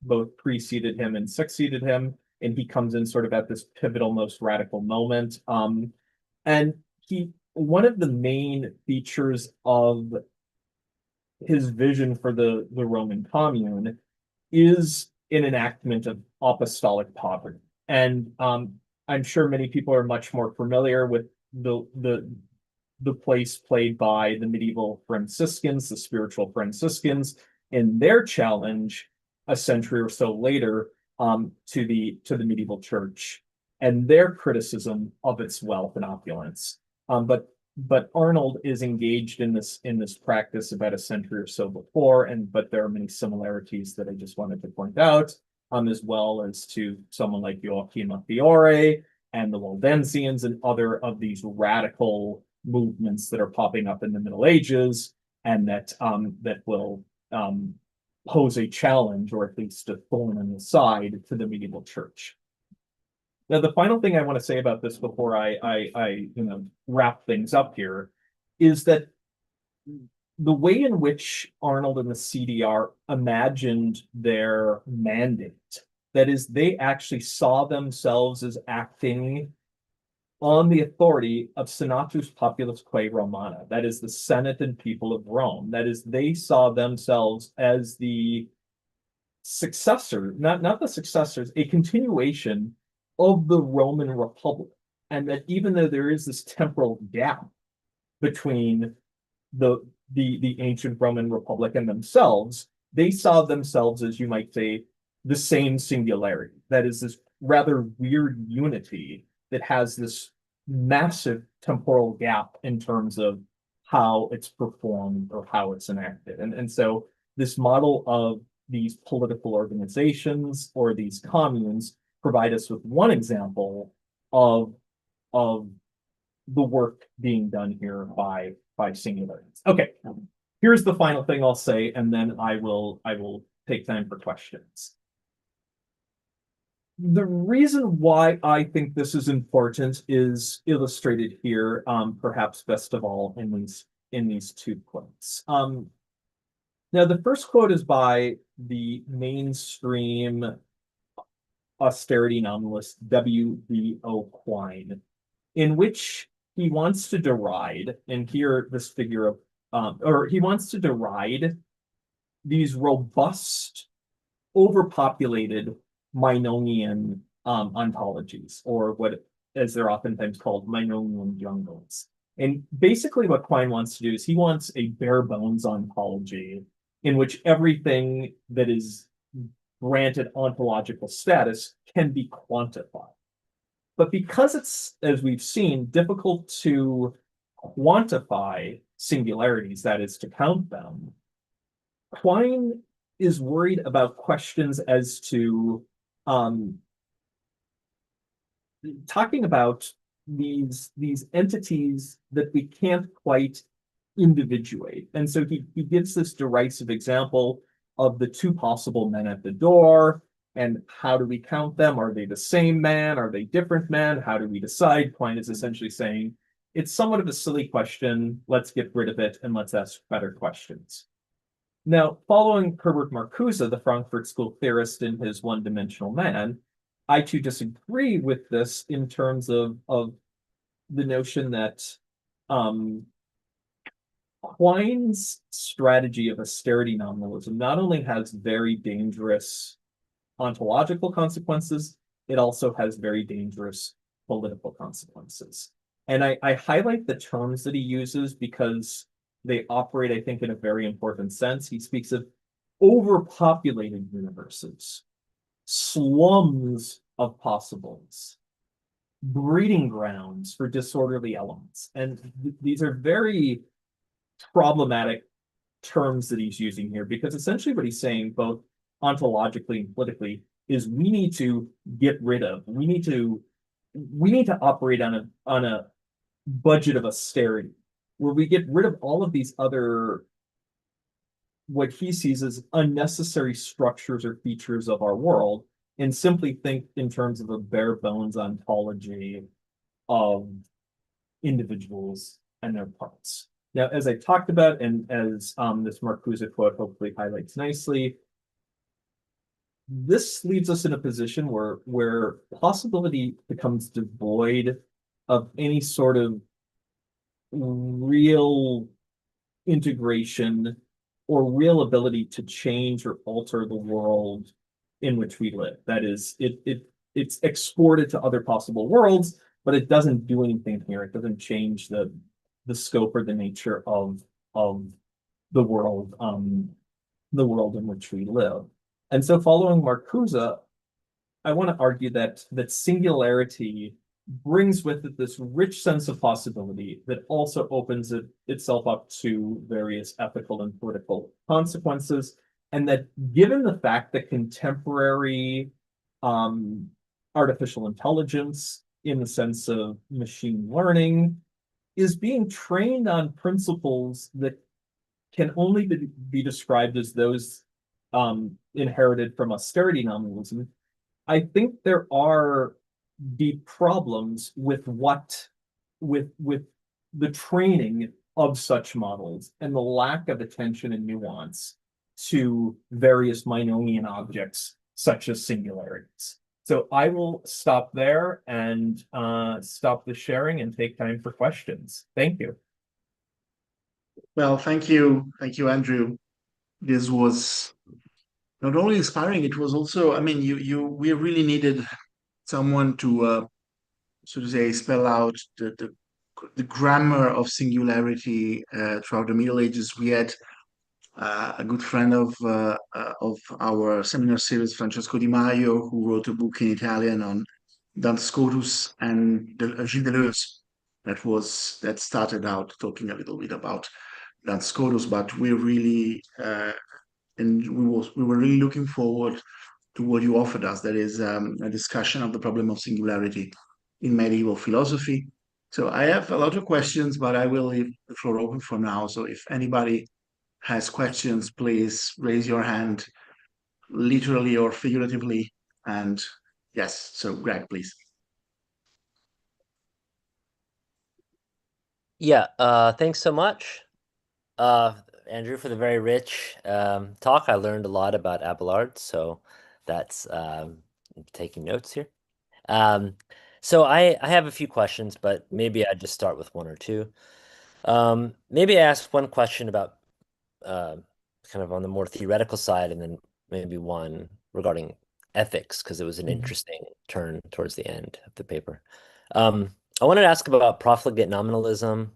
both preceded him and succeeded him, and he comes in sort of at this pivotal, most radical moment. And he one of the main features of his vision for the Roman Commune is an enactment of apostolic poverty. And I'm sure many people are much more familiar with the place played by the medieval Franciscans, the spiritual Franciscans, in their challenge a century or so later to the medieval church and their criticism of its wealth and opulence. But Arnold is engaged in this practice about a century or so before, but there are many similarities that I just wanted to point out, as well as to someone like Joachim of Fiore and the Waldensians and other of these radical movements that are popping up in the Middle Ages, and that will pose a challenge, or at least a thorn in the side, to the medieval church. Now, the final thing I want to say about this before I wrap things up here is that the way in which Arnold and the CDR imagined their mandate, that is, they actually saw themselves as acting on the authority of Senatus Populus Quae Romana, that is, the Senate and people of Rome. That is, they saw themselves as the successor, not the successors, a continuation of the Roman Republic. And that even though there is this temporal gap between the ancient Roman Republic and themselves, they saw themselves as, you might say, the same singularity. That is, this rather weird unity that has this massive temporal gap in terms of how it's performed or how it's enacted. And so this model of these political organizations or these communes provide us with one example of the work being done here by singularities. Okay, here's the final thing I'll say, and then I will take time for questions. The reason why I think this is important is illustrated here, perhaps best of all in these two quotes. Now, the first quote is by the mainstream austerity novelist W.B.O. Quine, in which he wants to deride, and here this figure of, or he wants to deride these robust, overpopulated Meinonian ontologies, or what, as they're oftentimes called, Meinonian jungles. And basically what Quine wants to do is he wants a bare bones ontology in which everything that is granted ontological status can be quantified. But because it's, as we've seen, difficult to quantify singularities, that is, to count them, Quine is worried about questions as to talking about these entities that we can't quite individuate. And so he gives this derisive example of the two possible men at the door. And how do we count them? Are they the same man? Are they different men? How do we decide? Quine is essentially saying it's somewhat of a silly question. Let's get rid of it and let's ask better questions. Now, following Herbert Marcuse, the Frankfurt School theorist in his One-Dimensional Man, I too disagree with this in terms of the notion that Quine's strategy of austerity nominalism not only has very dangerous ontological consequences, it also has very dangerous political consequences. And I highlight the terms that he uses because they operate, I think, in a very important sense. He speaks of overpopulated universes, slums of possibles, breeding grounds for disorderly elements. And these are very problematic terms that he's using here, because essentially what he's saying, both ontologically and politically, is we need to get rid of, we need to operate on a budget of austerity, where we get rid of all of these other, what he sees as unnecessary structures or features of our world, and simply think in terms of a bare bones ontology of individuals and their parts. Now, as I talked about, and as this Marcuse quote hopefully highlights nicely, this leaves us in a position where possibility becomes devoid of any sort of real integration or real ability to change or alter the world in which we live. That is, it's exported to other possible worlds, but it doesn't do anything here. It doesn't change the scope or the nature of the world in which we live. And so, following Marcuse, I want to argue that singularity brings with it this rich sense of possibility that also opens itself up to various ethical and political consequences. And that, given the fact that contemporary artificial intelligence, in the sense of machine learning, is being trained on principles that can only be described as those inherited from austerity nominalism, I think there are deep problems with the training of such models and the lack of attention and nuance to various Meinonian objects such as singularities. So I will stop there and stop the sharing and take time for questions. Thank you. Well, thank you, Andrew. This was not only inspiring; it was also, I mean, we really needed someone to, so to say, spell out the grammar of singularity throughout the Middle Ages. We had a good friend of our seminar series, Francesco Di Maio, who wrote a book in Italian on Duns Scotus and Gilles Deleuze. That started out talking a little bit about Duns Scotus, but we really and we were really looking forward to what you offered us. That is a discussion of the problem of singularity in medieval philosophy. So I have a lot of questions, but I will leave the floor open for now. So if anybody has questions, please raise your hand, literally or figuratively. And yes, so Greg, please. Yeah, thanks so much, Andrew, for the very rich talk. I learned a lot about Abelard, so that's taking notes here. So I have a few questions, but maybe I just start with one or two. Maybe I ask one question about kind of on the more theoretical side, and then maybe one regarding ethics, because it was an interesting turn towards the end of the paper. I wanted to ask about profligate nominalism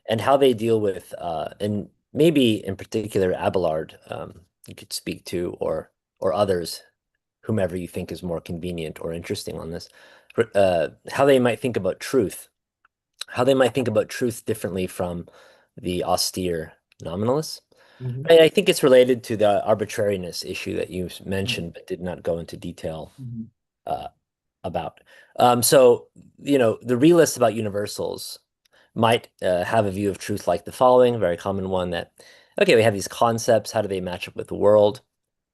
and how they deal with, and maybe in particular Abelard, you could speak to, or others, whomever you think is more convenient or interesting on this, how they might think about truth, differently from the austere nominalists. I think it's related to the arbitrariness issue that you mentioned, but did not go into detail about. So, the realist about universals might have a view of truth like the following, a very common one that, okay, we have these concepts. How do they match up with the world?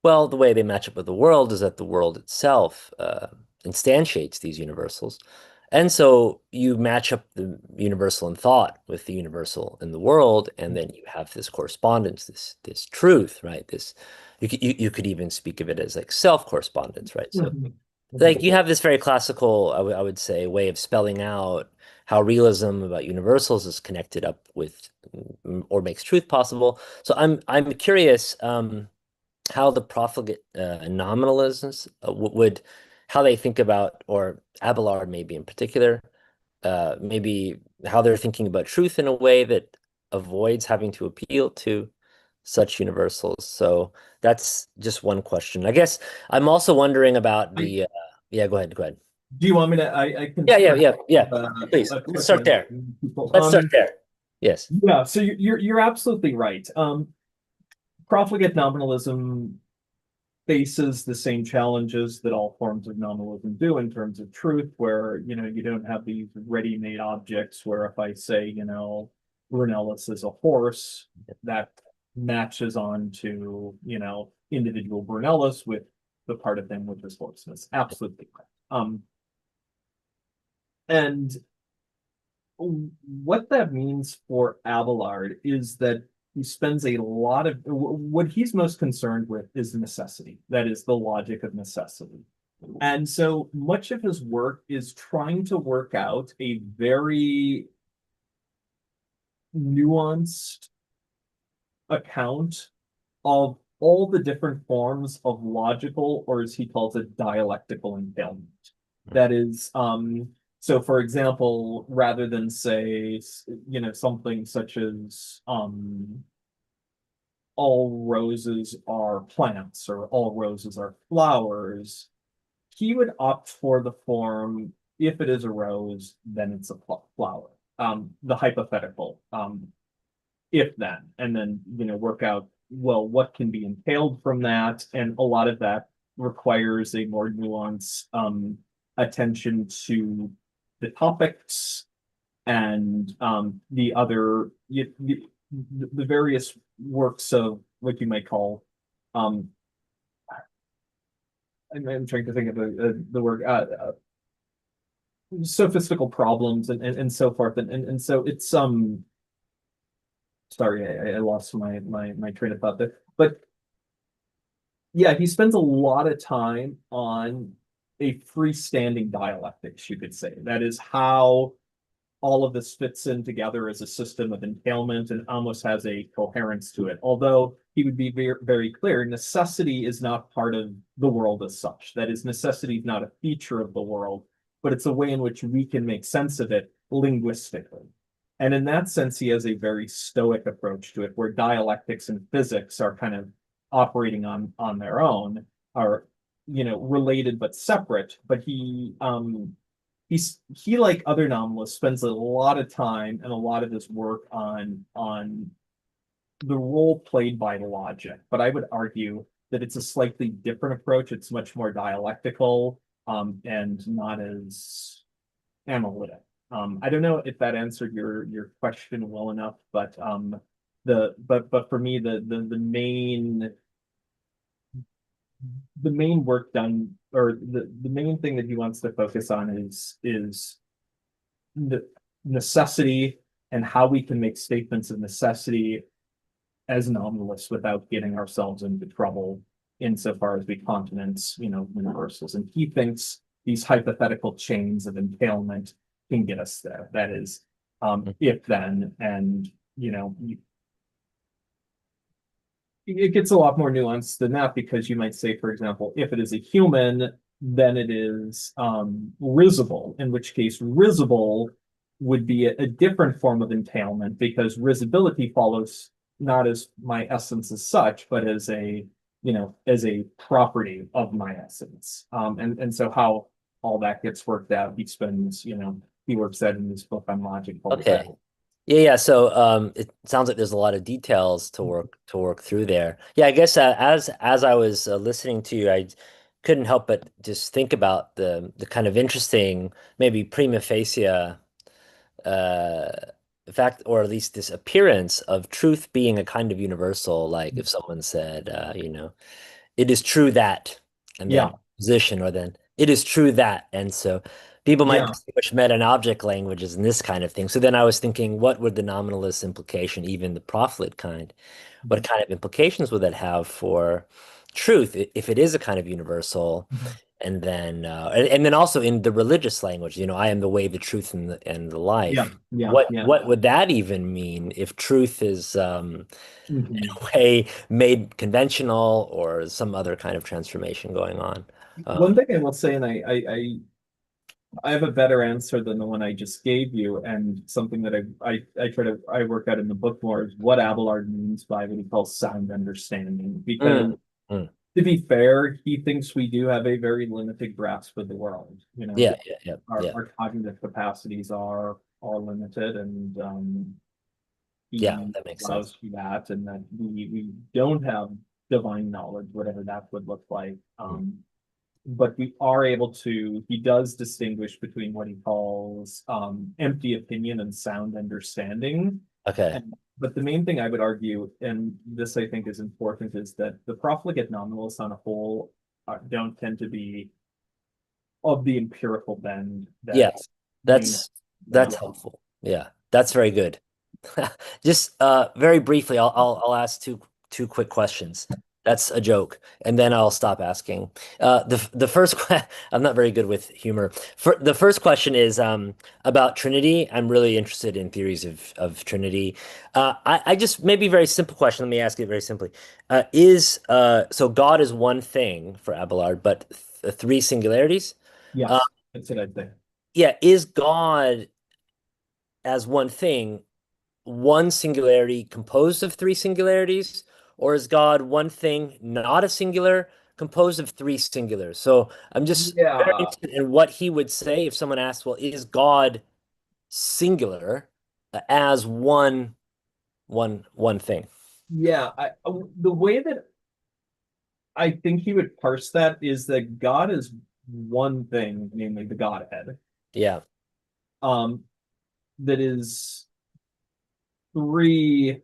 Well, the way they match up with the world is that the world itself instantiates these universals. And so you match up the universal in thought with the universal in the world, and then you have this correspondence, this truth, right? This you could even speak of it as like self-correspondence, right? So Mhm. like you have this very classical, I would say, way of spelling out how realism about universals is connected up with or makes truth possible. So I'm curious. How the profligate nominalisms would how they think about, or Abelard maybe in particular, maybe how they're thinking about truth in a way that avoids having to appeal to such universals. So that's just one question. I guess I'm also wondering about I, the yeah, go ahead, go ahead. do you want me to? I can Yeah, yeah, start yeah, yeah. uh, Please, a let's quick start answer. there. Let's start there. Yes. Yeah, so you're absolutely right. Profligate nominalism faces the same challenges that all forms of nominalism do in terms of truth, where you don't have these ready-made objects where if I say, Brunellus is a horse, that matches on to, individual Brunellus with the part of him which is horseness. Absolutely correct. And what that means for Abelard is that he spends a lot of what he's most concerned with is necessity. That is the logic of necessity. And so much of his work is trying to work out a very nuanced account of all the different forms of logical, or as he calls it, dialectical entailment. That is, so for example, rather than say, something such as all roses are plants or all roses are flowers, he would opt for the form, if it is a rose, then it's a flower. The hypothetical, if then, and then, work out, well, what can be entailed from that. And a lot of that requires a more nuanced attention to the topics and the various works of what you might call um, I'm trying to think of the word sophistical problems and so forth and so it's sorry, I lost my train of thought there. But yeah, he spends a lot of time on a freestanding dialectics, you could say. That is how all of this fits in together as a system of entailment and almost has a coherence to it. Although he would be very, very clear, necessity is not part of the world as such. That is, necessity is not a feature of the world, but it's a way in which we can make sense of it linguistically. And in that sense, he has a very stoic approach to it, where dialectics and physics are kind of operating on their own, are related but separate. But he like other novelists spends a lot of time and a lot of his work on the role played by logic. But I would argue that it's a slightly different approach. It's much more dialectical and not as analytic. I don't know if that answered your question well enough, but but for me the main work done, or the main thing that he wants to focus on is the necessity and how we can make statements of necessity as nominalists without getting ourselves into trouble insofar as we continents, universals. And he thinks these hypothetical chains of entailment can get us there. That is, if then, and it gets a lot more nuanced than that, because you might say, for example, if it is a human, then it is risible, in which case risible would be a different form of entailment, because risibility follows not as my essence as such, but as a property of my essence. And so how all that gets worked out, he works that in his book on logic called Okay. Yeah, yeah. So it sounds like there's a lot of details to work through there. Yeah, I guess as I was listening to you, couldn't help but just think about the kind of interesting, maybe prima facie uh, fact, or at least this appearance of truth being a kind of universal. Like if someone said, it is true that, and then Yeah, position, or then it is true that. And so people might yeah. distinguish meta and object languages and this kind of thing. So then I was thinking, what would the nominalist implication, even the prophet kind, what kind of implications would that have for truth if it is a kind of universal? And then also in the religious language, I am the way, the truth, and the Yeah, life. yeah, yeah. What would that even mean if truth is Mhm. way made conventional or some other kind of transformation going on? One Um, thing I will say, and I have a better answer than the one I just gave you, and something that I work out in the book more is what Abelard means by what he calls sound understanding. Because mm, mm. to be fair, he thinks we do have a very limited grasp of the world. Yeah, yeah, yeah, yeah, Our cognitive capacities are limited, and yeah. he That makes sense. allows for that, and that we don't have divine knowledge, whatever that would look like. Mm. But we are able to, he does distinguish between what he calls empty opinion and sound understanding. Okay. But the main thing I would argue, and this I think is important, is that the profligate nominalists on a whole don't tend to be of the empirical bend that Yes, main. that's helpful. Yeah, that's very good. Just very briefly, I'll ask two quick questions. That's a joke, and then I'll stop asking. The first I'm not very good with humor. The first question is about Trinity. I'm really interested in theories of Trinity. I just maybe very simple question. Let me ask it very simply. Is So God is one thing for Abelard, but three singularities? Uh, Yes, that's what I'd say. yeah, is God as one thing, one singularity composed of three singularities, or is God one thing, not a singular, composed of three singulars? So I'm just very Yeah, interested in what he would say if someone asks, well, is God singular as one thing? yeah. The way that I think he would parse that is that God is one thing, namely the Godhead, Yeah. um, that is three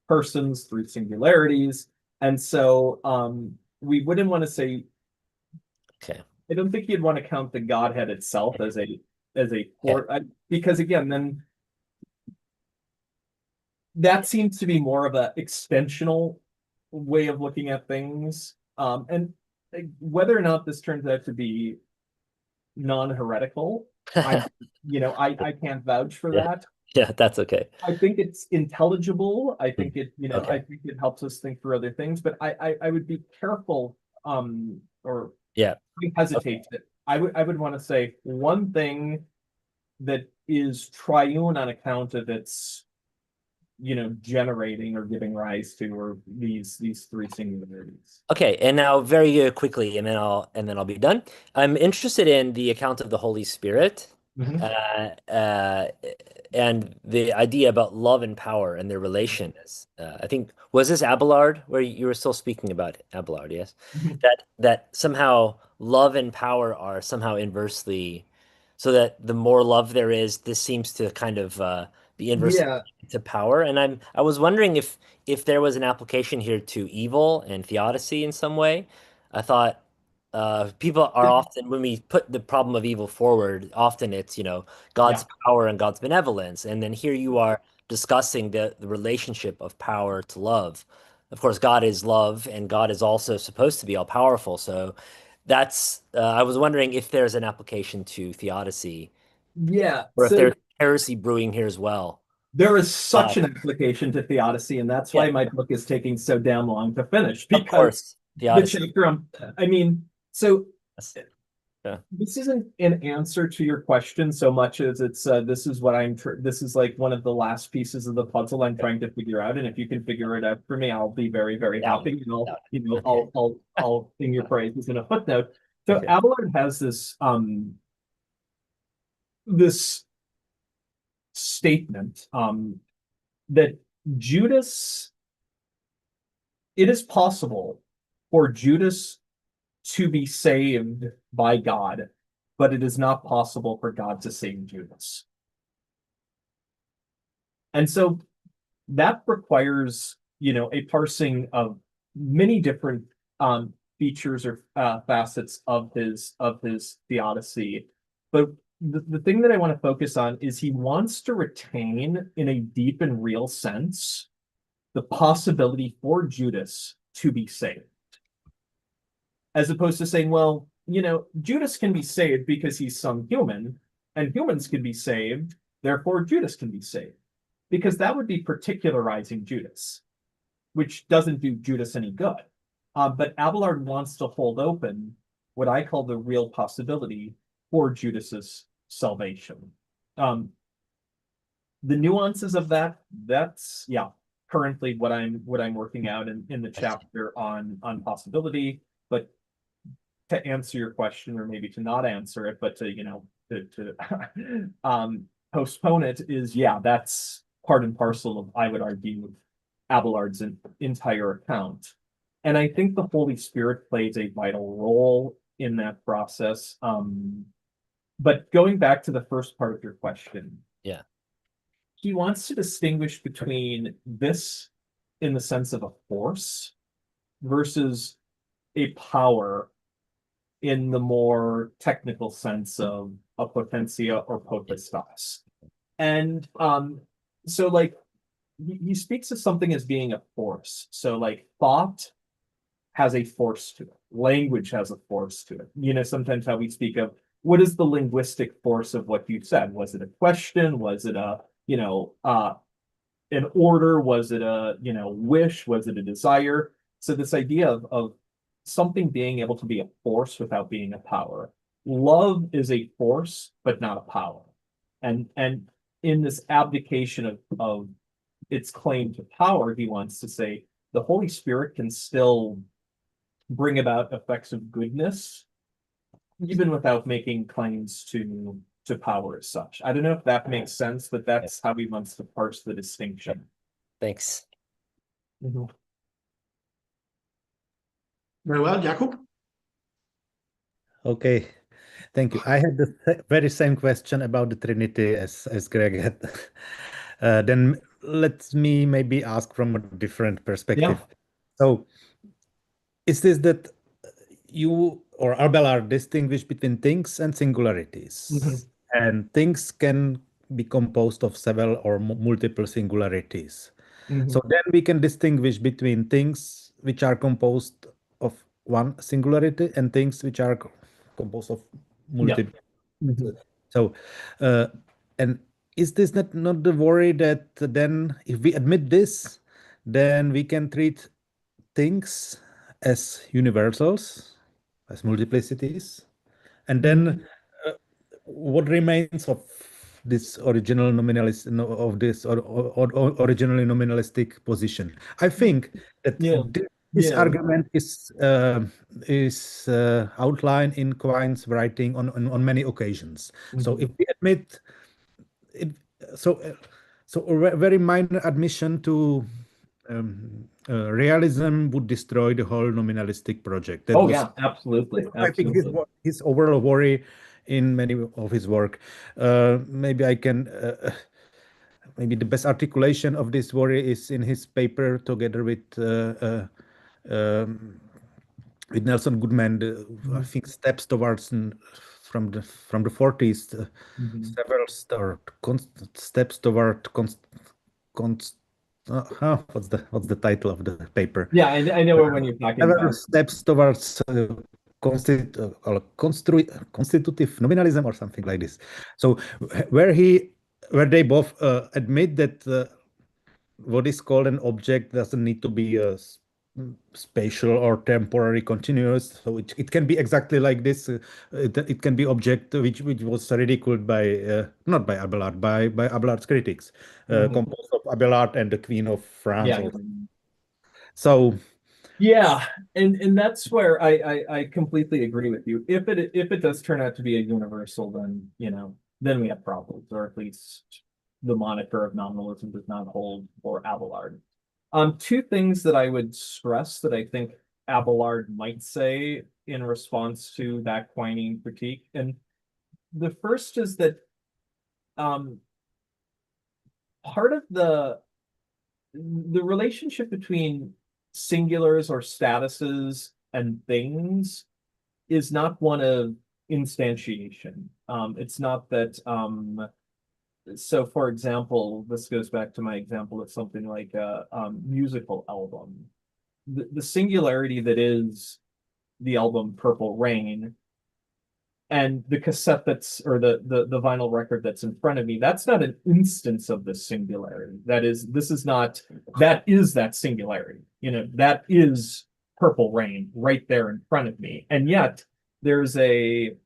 persons, three singularities. And so we wouldn't want to say, Okay. I don't think you'd want to count the Godhead itself as a Okay. port, because again, then that seems to be more of a extensional way of looking at things. And whether or not this turns out to be non-heretical, I I can't vouch for Yeah. that. Yeah, that's okay. I think it's intelligible. I Hmm. think I Okay. think it helps us think through other things, but I would be careful, or Yeah. Okay. hesitate that I would want to say one thing that is triune on account of its, generating or giving rise to, or these three singularities. Okay, and now very quickly, and then I'll be done. I'm interested in the account of the Holy Spirit, Mhm. uh, uh, and the idea about love and power and their relation. I think was this Abelard where you were still speaking about Abelard? Yes, Mhm. that somehow love and power are somehow inversely, so that the more love there is, this seems to kind of be inversely Yeah, to power. And I was wondering if there was an application here to evil and theodicy in some way. I thought people are often, when we put the problem of evil forward, often it's, yeah, God's power and God's benevolence. And then here you are discussing the relationship of power to love. Of course, God is love, and God is also supposed to be all powerful. So I was wondering if there's an application to theodicy, yeah. or if So there's heresy brewing here as well. there is such Uh, an application to theodicy, and that's yeah, why my book is taking so damn long to finish, of because course, the theodicy. chapter I mean, so Yes. Yeah. this isn't an answer to your question so much as it's this is what this is like one of the last pieces of the puzzle I'm trying to figure out, and if you can figure it out for me, I'll be very, very Doubt it. happy, and I'll Doubt it. Okay. I'll sing your praises in a footnote. So Okay. Abelard has this statement, that Judas, it is possible for Judas to be saved by God, but it is not possible for God to save Judas. And so that requires, a parsing of many different features or facets of his theodicy. But the thing that I want to focus on is he wants to retain, in a deep and real sense, the possibility for Judas to be saved, as opposed to saying, well, Judas can be saved because he's some human, and humans can be saved, therefore Judas can be saved. Because that would be particularizing Judas, which doesn't do Judas any good. But Abelard wants to hold open what I call the real possibility for Judas's salvation. The nuances of that's currently what I'm working out in the chapter on possibility. But to answer your question, or maybe to not answer it, but to postpone it, is that's part and parcel of, I would argue, Abelard's entire account. And I think the Holy Spirit plays a vital role in that process. But going back to the first part of your question, Yeah. he wants to distinguish between this in the sense of a force versus a power in the more technical sense of a potentia or potestas. And so like he speaks of something as being a force. So like thought has a force to it. Language has a force to it. Sometimes how we speak of what is the linguistic force of what you said? Was it a question? Was it a, an order? Was it a, wish? Was it a desire? So this idea of something being able to be a force without being a power. Love is a force, but not a power. And in this abdication of its claim to power, he wants to say the Holy Spirit can still bring about effects of goodness, even without making claims to power as such. I don't know if that makes sense, but that's how he wants to parse the distinction. Thanks. Mhm. Very well, Jakub. Okay, thank you. I had the very same question about the Trinity as Greg had. Then let me maybe ask from a different perspective. Yeah. So, is this that you or Abelard distinguish between things and singularities? Mhm. And things can be composed of several or multiple singularities. Mhm. So then we can distinguish between things which are composed of one singularity and things which are composed of multiple. Mhm. So, and is this not the worry that then if we admit this, then we can treat things as universals, as multiplicities, and then what remains of this original nominalist of this or originally nominalistic position? I think that Yeah. this Yeah. argument is outlined in Quine's writing on many occasions. So if we admit it, so a very minor admission to realism would destroy the whole nominalistic project. That Oh was, yeah, absolutely. I think, Absolutely. his overall worry in many of his work. Maybe I can. Maybe the best articulation of this worry is in his paper together with Nelson Goodman. I think steps towards from the 40s, several steps toward what's the title of the paper? Yeah, I know when you're talking Several about. steps towards constitutive nominalism or something like this. So where they both admit that what is called an object doesn't need to be spatial or temporary continuous. So it can be exactly like this. It can be object which was ridiculed by not by Abelard, by Abelard's critics, composed of Abelard and the Queen of France. Yeah. So Yeah, and that's where I completely agree with you. If it does turn out to be a universal, then then we have problems, or at least the moniker of nominalism does not hold for Abelard. Two things that I would stress that I think Abelard might say in response to that Quinian critique. And the first is that um, part of the relationship between singulars or statuses and things is not one of instantiation. It's not that so for example, this goes back to my example of something like a musical album. The singularity that is the album Purple Rain and the cassette that's or the vinyl record that's in front of me, that's not an instance of the singularity. This is not that is that singularity. That is Purple Rain right there in front of me. And yet there's a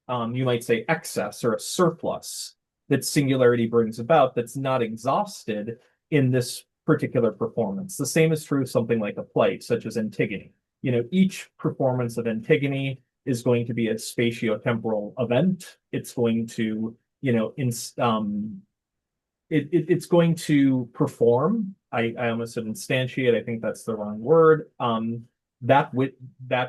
you might say excess or a surplus that singularity brings about that's not exhausted in this particular performance. The same is true of something like a play, such as Antigone. Each performance of Antigone is going to be a spatiotemporal event. It's going to, it's going to perform. I almost said instantiate. I think that's the wrong word. That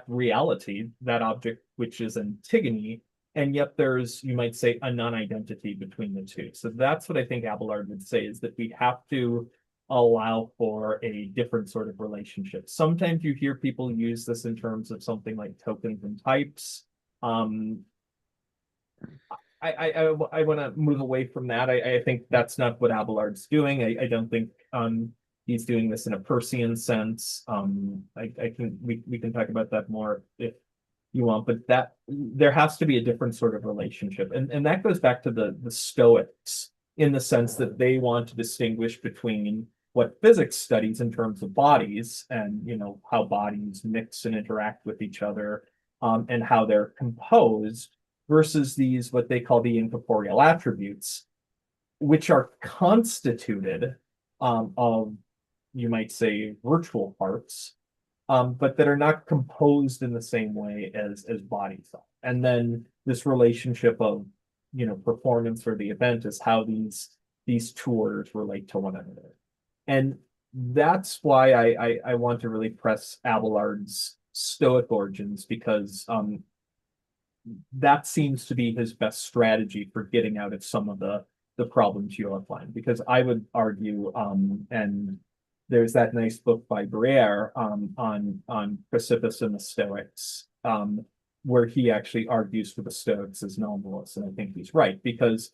reality, that object, which is Antigone, and yet there's, you might say, a non-identity between the two. So that's what I think Abelard would say, is that we have to allow for a different sort of relationship. Sometimes you hear people use this in terms of something like tokens and types. I want to move away from that. I think that's not what Abelard's doing. I don't think he's doing this in a Persian sense. We can talk about that more if you want, but that there has to be a different sort of relationship. And that goes back to the Stoics, in the sense that they want to distinguish between what physics studies in terms of bodies and how bodies mix and interact with each other, and how they're composed, versus these what they call the incorporeal attributes, which are constituted of, you might say, virtual parts, but that are not composed in the same way as bodies are. And then this relationship of performance or the event is how these tours relate to one another. And that's why I want to really press Abelard's Stoic origins, because that seems to be his best strategy for getting out of some of the problems you outlined. Because I would argue, and there's that nice book by Briere on Chrysippus and the Stoics, where he actually argues for the Stoics as nominalists, and I think he's right, because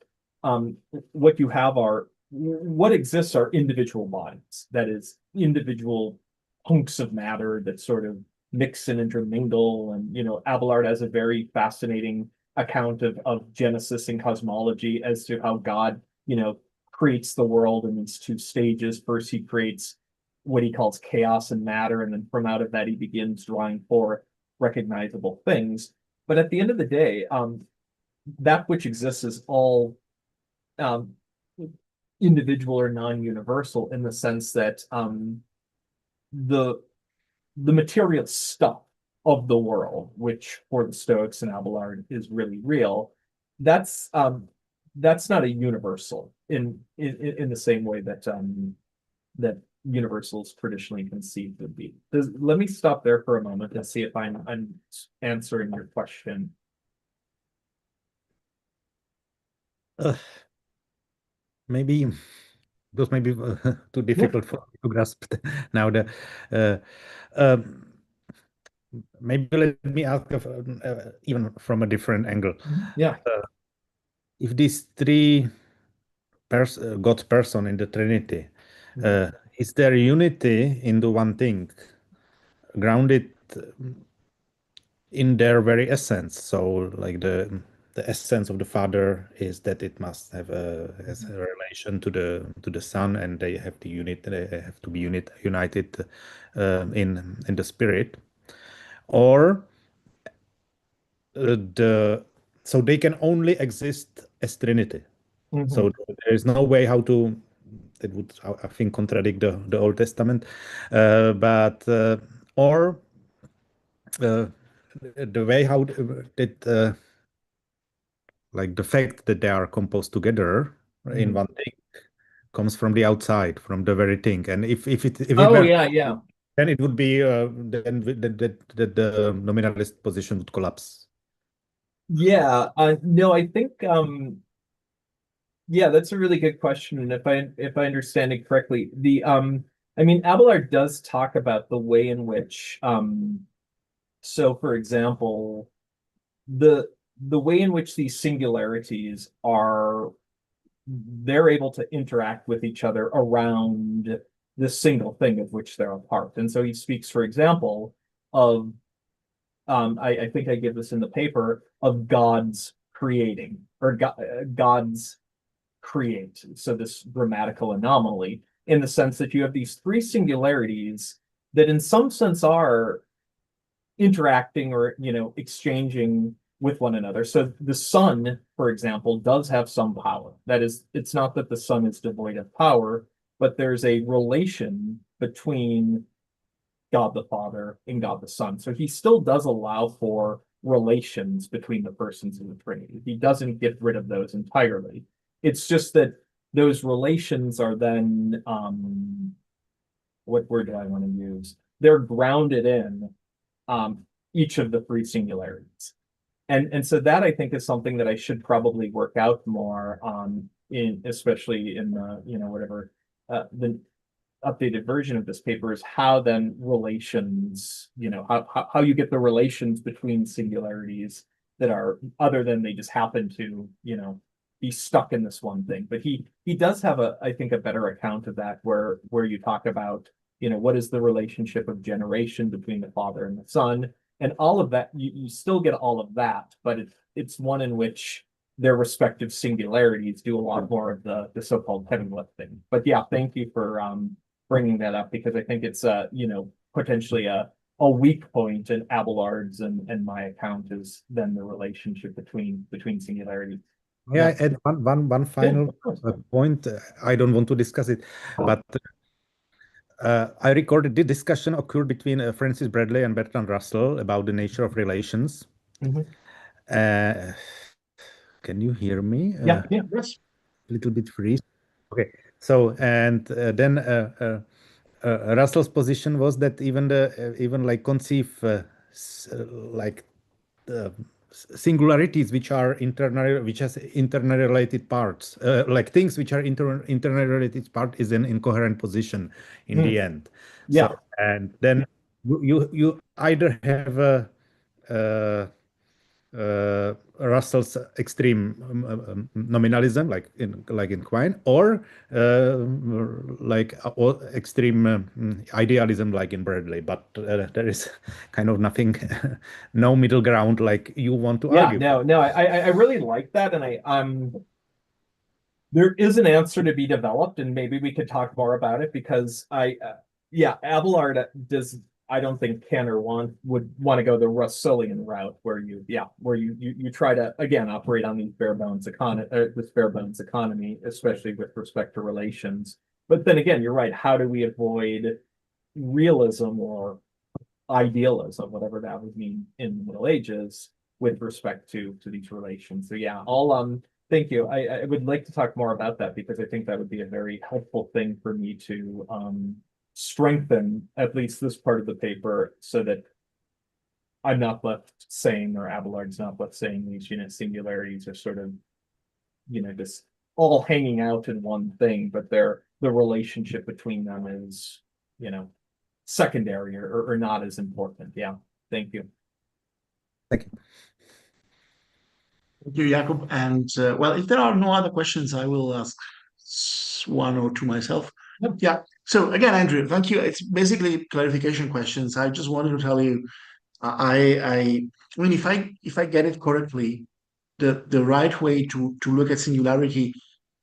what you have are what exists are individual bodies, that is, individual hunks of matter that sort of mix and intermingle. And Abelard has a very fascinating account of Genesis and cosmology as to how God creates the world in these two stages. First, he creates what he calls chaos and matter, and then from out of that he begins drawing forth recognizable things. But at the end of the day, that which exists is all individual or non-universal, in the sense that the material stuff of the world, which for the Stoics and Abelard is really real, that's not a universal in the same way that that universals traditionally conceived would be. Let me stop there for a moment and see if I'm answering your question. Maybe those may be too difficult for me to grasp now. Maybe let me ask even from a different angle. Yeah. If these three God's person in the Trinity, is there unity in the one thing, grounded in their very essence? So, like the essence of the Father is that it must have has a relation to the Son, and they have the unit. They have to be united in the Spirit, or so they can only exist as Trinity. So there is no way how to. That would, I think, contradict the Old Testament, but or the way how that like the fact that they are composed together in one thing comes from the outside, from the very thing. And if it Oh, were yeah. then it would be then the nominalist position would collapse. Yeah, no, I think yeah, that's a really good question. And if I understand it correctly, I mean, Abelard does talk about the way in which so for example, the the way in which these singularities are they're able to interact with each other around this single thing of which they're a part. And so he speaks, for example, of I think I give this in the paper of gods creating or gods create. So this grammatical anomaly in the sense that you have these three singularities that in some sense are interacting or exchanging with one another. So the sun, for example, does have some power. That is, it's not that the sun is devoid of power, but there's a relation between God the Father and God the Son. So he still does allow for relations between the persons of the Trinity. He doesn't get rid of those entirely. It's just that those relations are then what word do I want to use? They're grounded in each of the three singularities. And so that I think is something that I should probably work out more in especially in the whatever the updated version of this paper is how then relations how you get the relations between singularities that are other than they just happen to be stuck in this one thing. But he does have I think a better account of that where you talk about what is the relationship of generation between the father and the son, and all of that. You still get all of that, but it's one in which their respective singularities do a lot more of the so-called heavy lifting. But yeah, thank you for bringing that up, because I think it's potentially a weak point in Abelard's and my account is then the relationship between singularities. May I add one final point? I don't want to discuss it, but I recorded the discussion occurred between Francis Bradley and Bertrand Russell about the nature of relations. Mhm. Can you hear me? Yeah. Yes. A little bit freeze. Okay. So and then Russell's position was that even like conceive like singularities which are which has internally related parts, like things which are internally related part is an incoherent position in the end. Yeah. So and then you either have Russell's extreme nominalism, like in Quine, or extreme idealism, like in Bradley. But there is kind of nothing, no middle ground, like you want to argue. No, I really like that, and there is an answer to be developed, and maybe we could talk more about it because Abelard does. I don't think can or would want to go the Russellian route where you try to again operate on these bare bones economy, especially with respect to relations. But then again, you're right. How do we avoid realism or idealism, whatever that would mean in the Middle Ages, with respect to these relations? So yeah, I'll thank you. I would like to talk more about that because I think that would be a very helpful thing for me to strengthen at least this part of the paper so that I'm not left saying, or Abelard's not left saying these singularities are sort of just all hanging out in one thing, but the relationship between them is secondary or not as important. Yeah, thank you. Thank you. Thank you, Jakob. And well, if there are no other questions, I will ask one or two myself. Yep. Yeah. So again, Andrew, thank you. It's basically clarification questions. I just wanted to tell you, I mean, if I get it correctly, the right way to look at singularity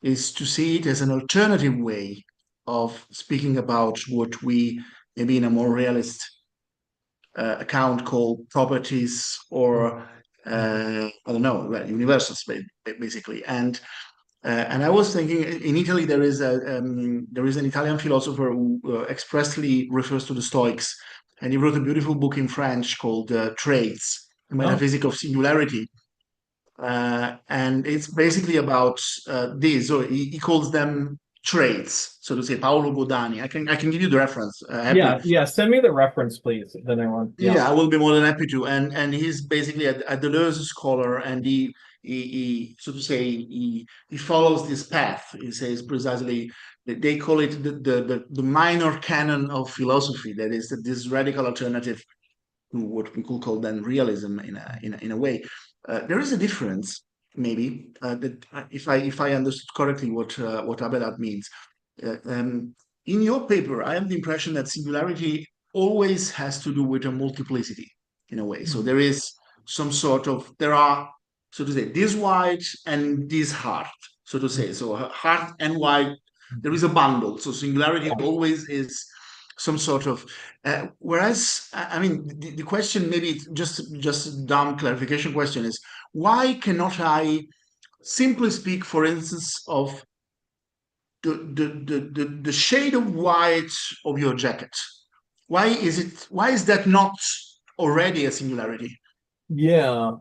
is to see it as an alternative way of speaking about what we maybe in a more realist account call properties or I don't know, like universals basically. And I was thinking in Italy there is an Italian philosopher who expressly refers to the Stoics, and he wrote a beautiful book in French called Traits, the Metaphysics of Singularity. And it's basically about this. So he calls them traits, so to say, Paolo Godani. I can give you the reference. Happy. Yeah. Send me the reference, please. Then I want. Yeah, I will be more than happy to. And he's basically a Deleuze scholar, and he so to say he follows this path. He says precisely that they call it the minor canon of philosophy. That is this radical alternative to what we could call then realism in a way. There is a difference, maybe that if I understood correctly what Abelard means. In your paper, I have the impression that singularity always has to do with a multiplicity in a way. So there is some sort of, there are, so to say, this white and this heart, so to say. So heart and white, there is a bundle. So singularity always is some sort of, whereas, I mean, the question, maybe just a dumb clarification question is, why cannot I simply speak, for instance, of the shade of white of your jacket? Why is that not already a singularity? Yeah.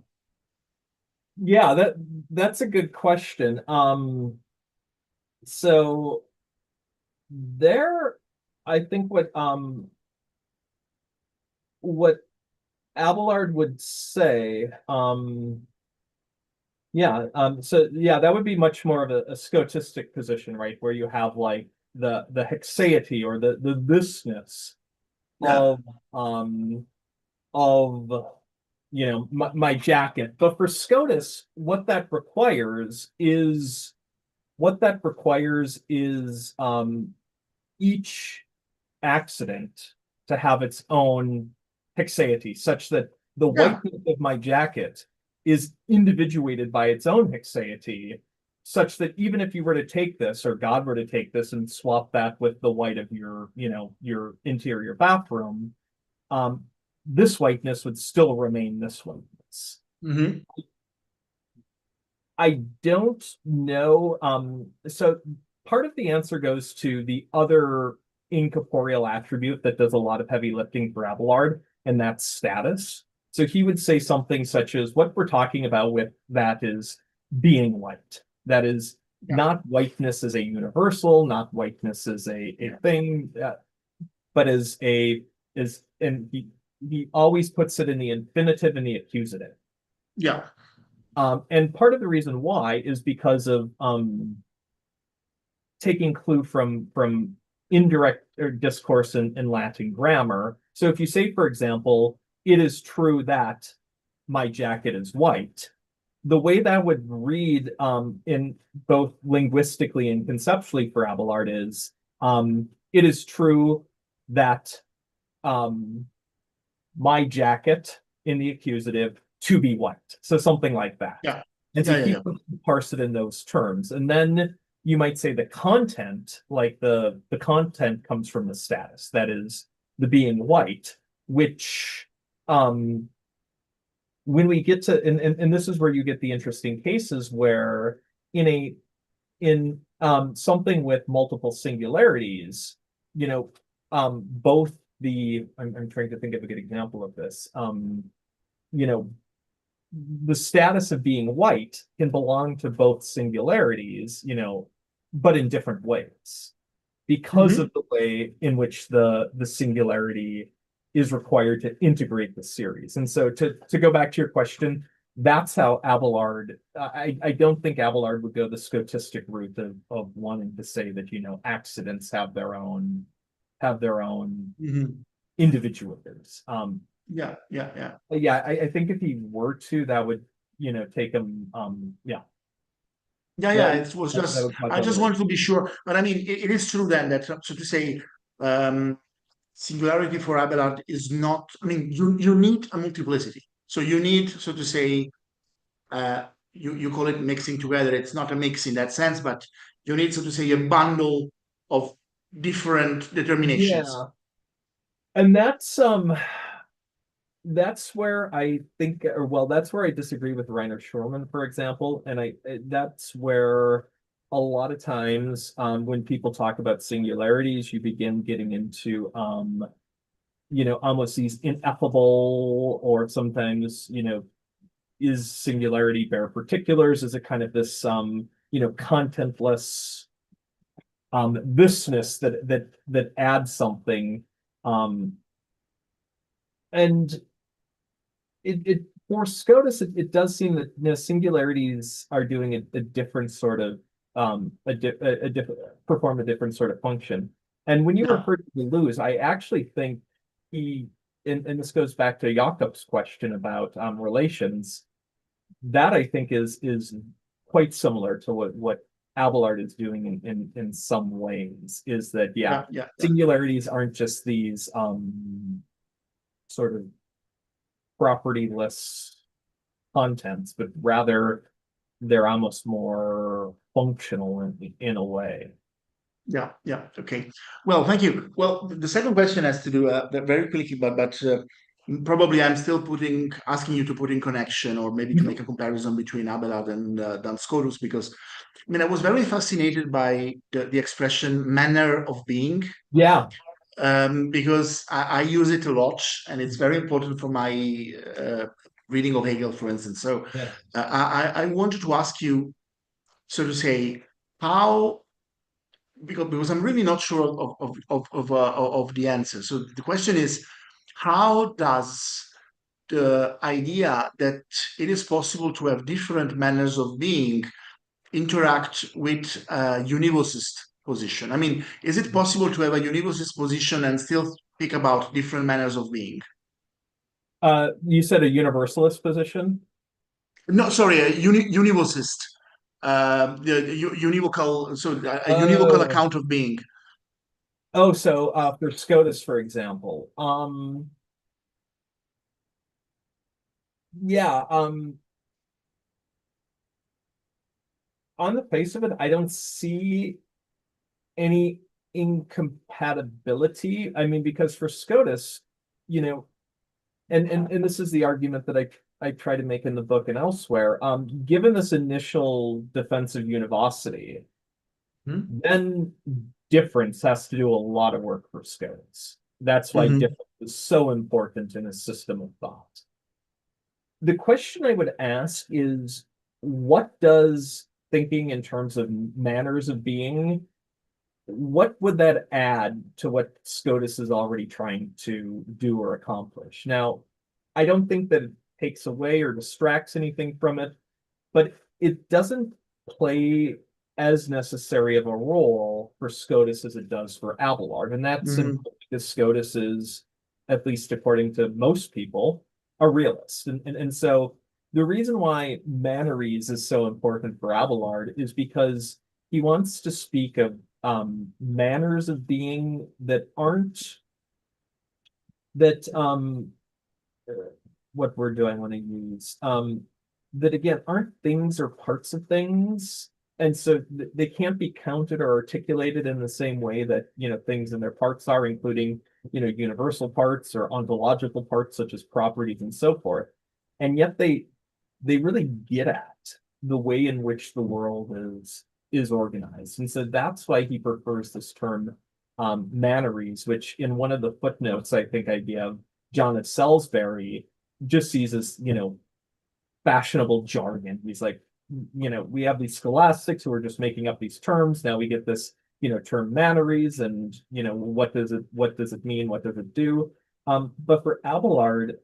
That's a good question. So there, I think what Abelard would say, that would be much more of a scotistic position, right? Where you have like the hexaity or the thisness Yeah, of my jacket. But for Scotus, what that requires is each accident to have its own hexaity, such that the yeah, whiteness of my jacket is individuated by its own hexaity, such that even if you were to take this, or God were to take this and swap that with the white of your interior bathroom, this whiteness would still remain this whiteness. hmm, I don't know. So part of the answer goes to the other incorporeal attribute that does a lot of heavy lifting for Abelard, and that's status. So he would say something such as what we're talking about with that is being white. That is yeah, not whiteness as a universal, not whiteness as a thing, but and he always puts it in the infinitive and the accusative. yeah, And part of the reason why is because of taking clue from indirect or discourse in Latin grammar. So if you say, for example, it is true that my jacket is white, the way that would read in both linguistically and conceptually for Abelard is it is true that my jacket in the accusative to be white. So something like that. yeah, And yeah, so yeah, he yeah. would parse it in those terms. And then you might say the content, like the content comes from the status, that is the being white, which when we get to and this is where you get the interesting cases where in something with multiple singularities, both I'm trying to think of a good example of this. You know, the status of being white can belong to both singularities, but in different ways because Hmm. of the way in which the singularity is required to integrate the series. And so to go back to your question, that's how Abelard, I don't think Abelard would go the scotistic route of wanting to say that, accidents have their own Hmm. individuators. Yeah, yeah, yeah. Yeah, I think if he were to, that would, take him, Yeah, yeah, that, it was that just, would cause I a just little. wanted to be sure. But I mean, it is true then that, so to say, um, singularity for Abelard is not, I mean, you need a multiplicity. So you need, so to say, you call it mixing together. It's not a mix in that sense, but you need, so to say, a bundle of different determinations. Yeah. And that's where I think, or well, that's where I disagree with Reiner Schurman, for example. And that's where a lot of times when people talk about singularities, you begin getting into almost these ineffable, or sometimes, is singularity bare particulars? Is it kind of this contentless thisness that adds something. And it for SCOTUS, it does seem that singularities are doing a different sort of perform a different sort of function. And when you Yeah. refer to Deleuze, I actually think he and this goes back to Jakob's question about relations. That I think is quite similar to what Abelard is doing in some ways. Is that Yeah, yeah, yeah. singularities aren't just these sort of propertyless contents, but rather they're almost more functional in a way. Yeah, yeah. Okay. Well, thank you. Well, the second question has to do very quickly, but probably I'm still asking you to put in connection or maybe to make a comparison between Abelard and Duns Scotus, because I mean I was very fascinated by the expression manner of being, Yeah. because I use it a lot and it's very important for my reading of Hegel, for instance. So Yeah. I wanted to ask you, so to say, how, because I'm really not sure of the answer. So the question is, how does the idea that it is possible to have different manners of being interact with a universalist position? I mean, is it possible to have a universalist position and still speak about different manners of being? You said a universalist position? No, sorry, a universalist. The univocal, so a univocal Oh, account of being. so for SCOTUS, for example, yeah, on the face of it, I don't see any incompatibility. I mean, because for SCOTUS, you know, and this is the argument that I try to make in the book and elsewhere. Given this initial defensive univocity, Hmm? then difference has to do a lot of work for SCOTUS. That's why Mhm. difference is so important in a system of thought. The question I would ask is, what does thinking in terms of manners of being, what would that add to what SCOTUS is already trying to do or accomplish? Now, I don't think that it takes away or distracts anything from it, but it doesn't play as necessary of a role for SCOTUS as it does for Abelard. And that's Mhm. simply because SCOTUS is, at least according to most people, a realist. And so the reason why Manneries is so important for Abelard is because he wants to speak of manners of being that aren't that what word do I want to use? That again aren't things or parts of things, and so they can't be counted or articulated in the same way that things and their parts are, including universal parts or ontological parts such as properties and so forth. And yet they really get at the way in which the world is organized, and so that's why he prefers this term manneries, which in one of the footnotes I think I give, John of Salisbury just sees as, fashionable jargon. He's like, we have these scholastics who are just making up these terms. Now we get this, term manneries, and what does it mean? What does it do? But for Abelard,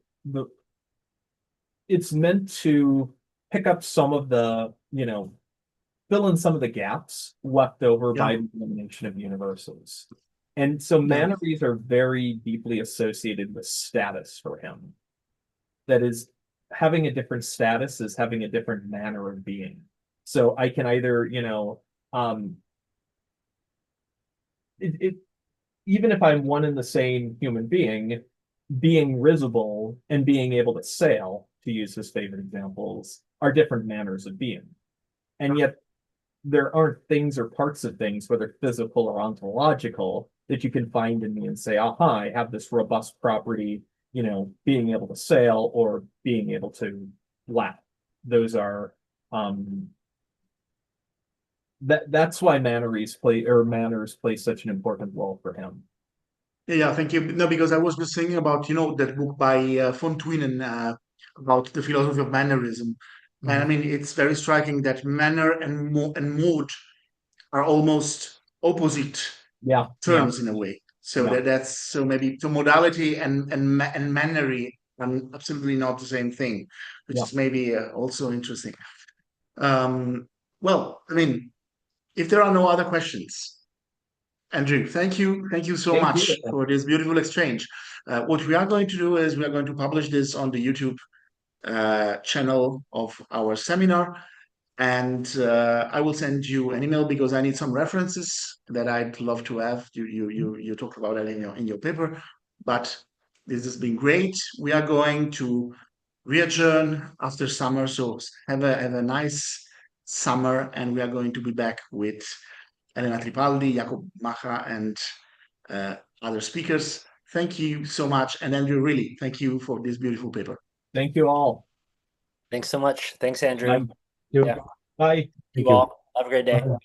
it's meant to pick up some of the, fill in some of the gaps left over Yeah, by the elimination of universals. And so yeah. manneries are very deeply associated with status for him. That is, having a different status is having a different manner of being. So I can either, it even if I'm one and the same human being risible and being able to sail, to use his favorite examples, are different manners of being. And yet there aren't things or parts of things, whether physical or ontological, that you can find in me and say, aha, I have this robust property, being able to sail or being able to laugh. Those are that's why manners play such an important role for him. Yeah, thank you. No, because I was just thinking about, that book by von Thuinen about the philosophy of mannerism. And I Mhm. mean, it's very striking that manner and mode are almost opposite Yeah. terms in a way. So Yeah. that's so maybe so modality and mannery are absolutely not the same thing, which Yeah. is maybe also interesting. Well, I mean, if there are no other questions, Andrew, thank you so Thank much you. for this beautiful exchange. What we are going to do is we are going to publish this on the YouTube channel of our seminar. And I will send you an email because I need some references that I'd love to have. You talked about that in your paper, but this has been great. We are going to readjourn after summer, so have a nice summer, and we are going to be back with Elena Tripaldi, Jakob Macha, and other speakers. Thank you so much, and Andrew, really, thank you for this beautiful paper. Thank you all. Thanks so much. Thanks, Andrew. Bye. Yeah. Bye. You all. Have a great day. Bye.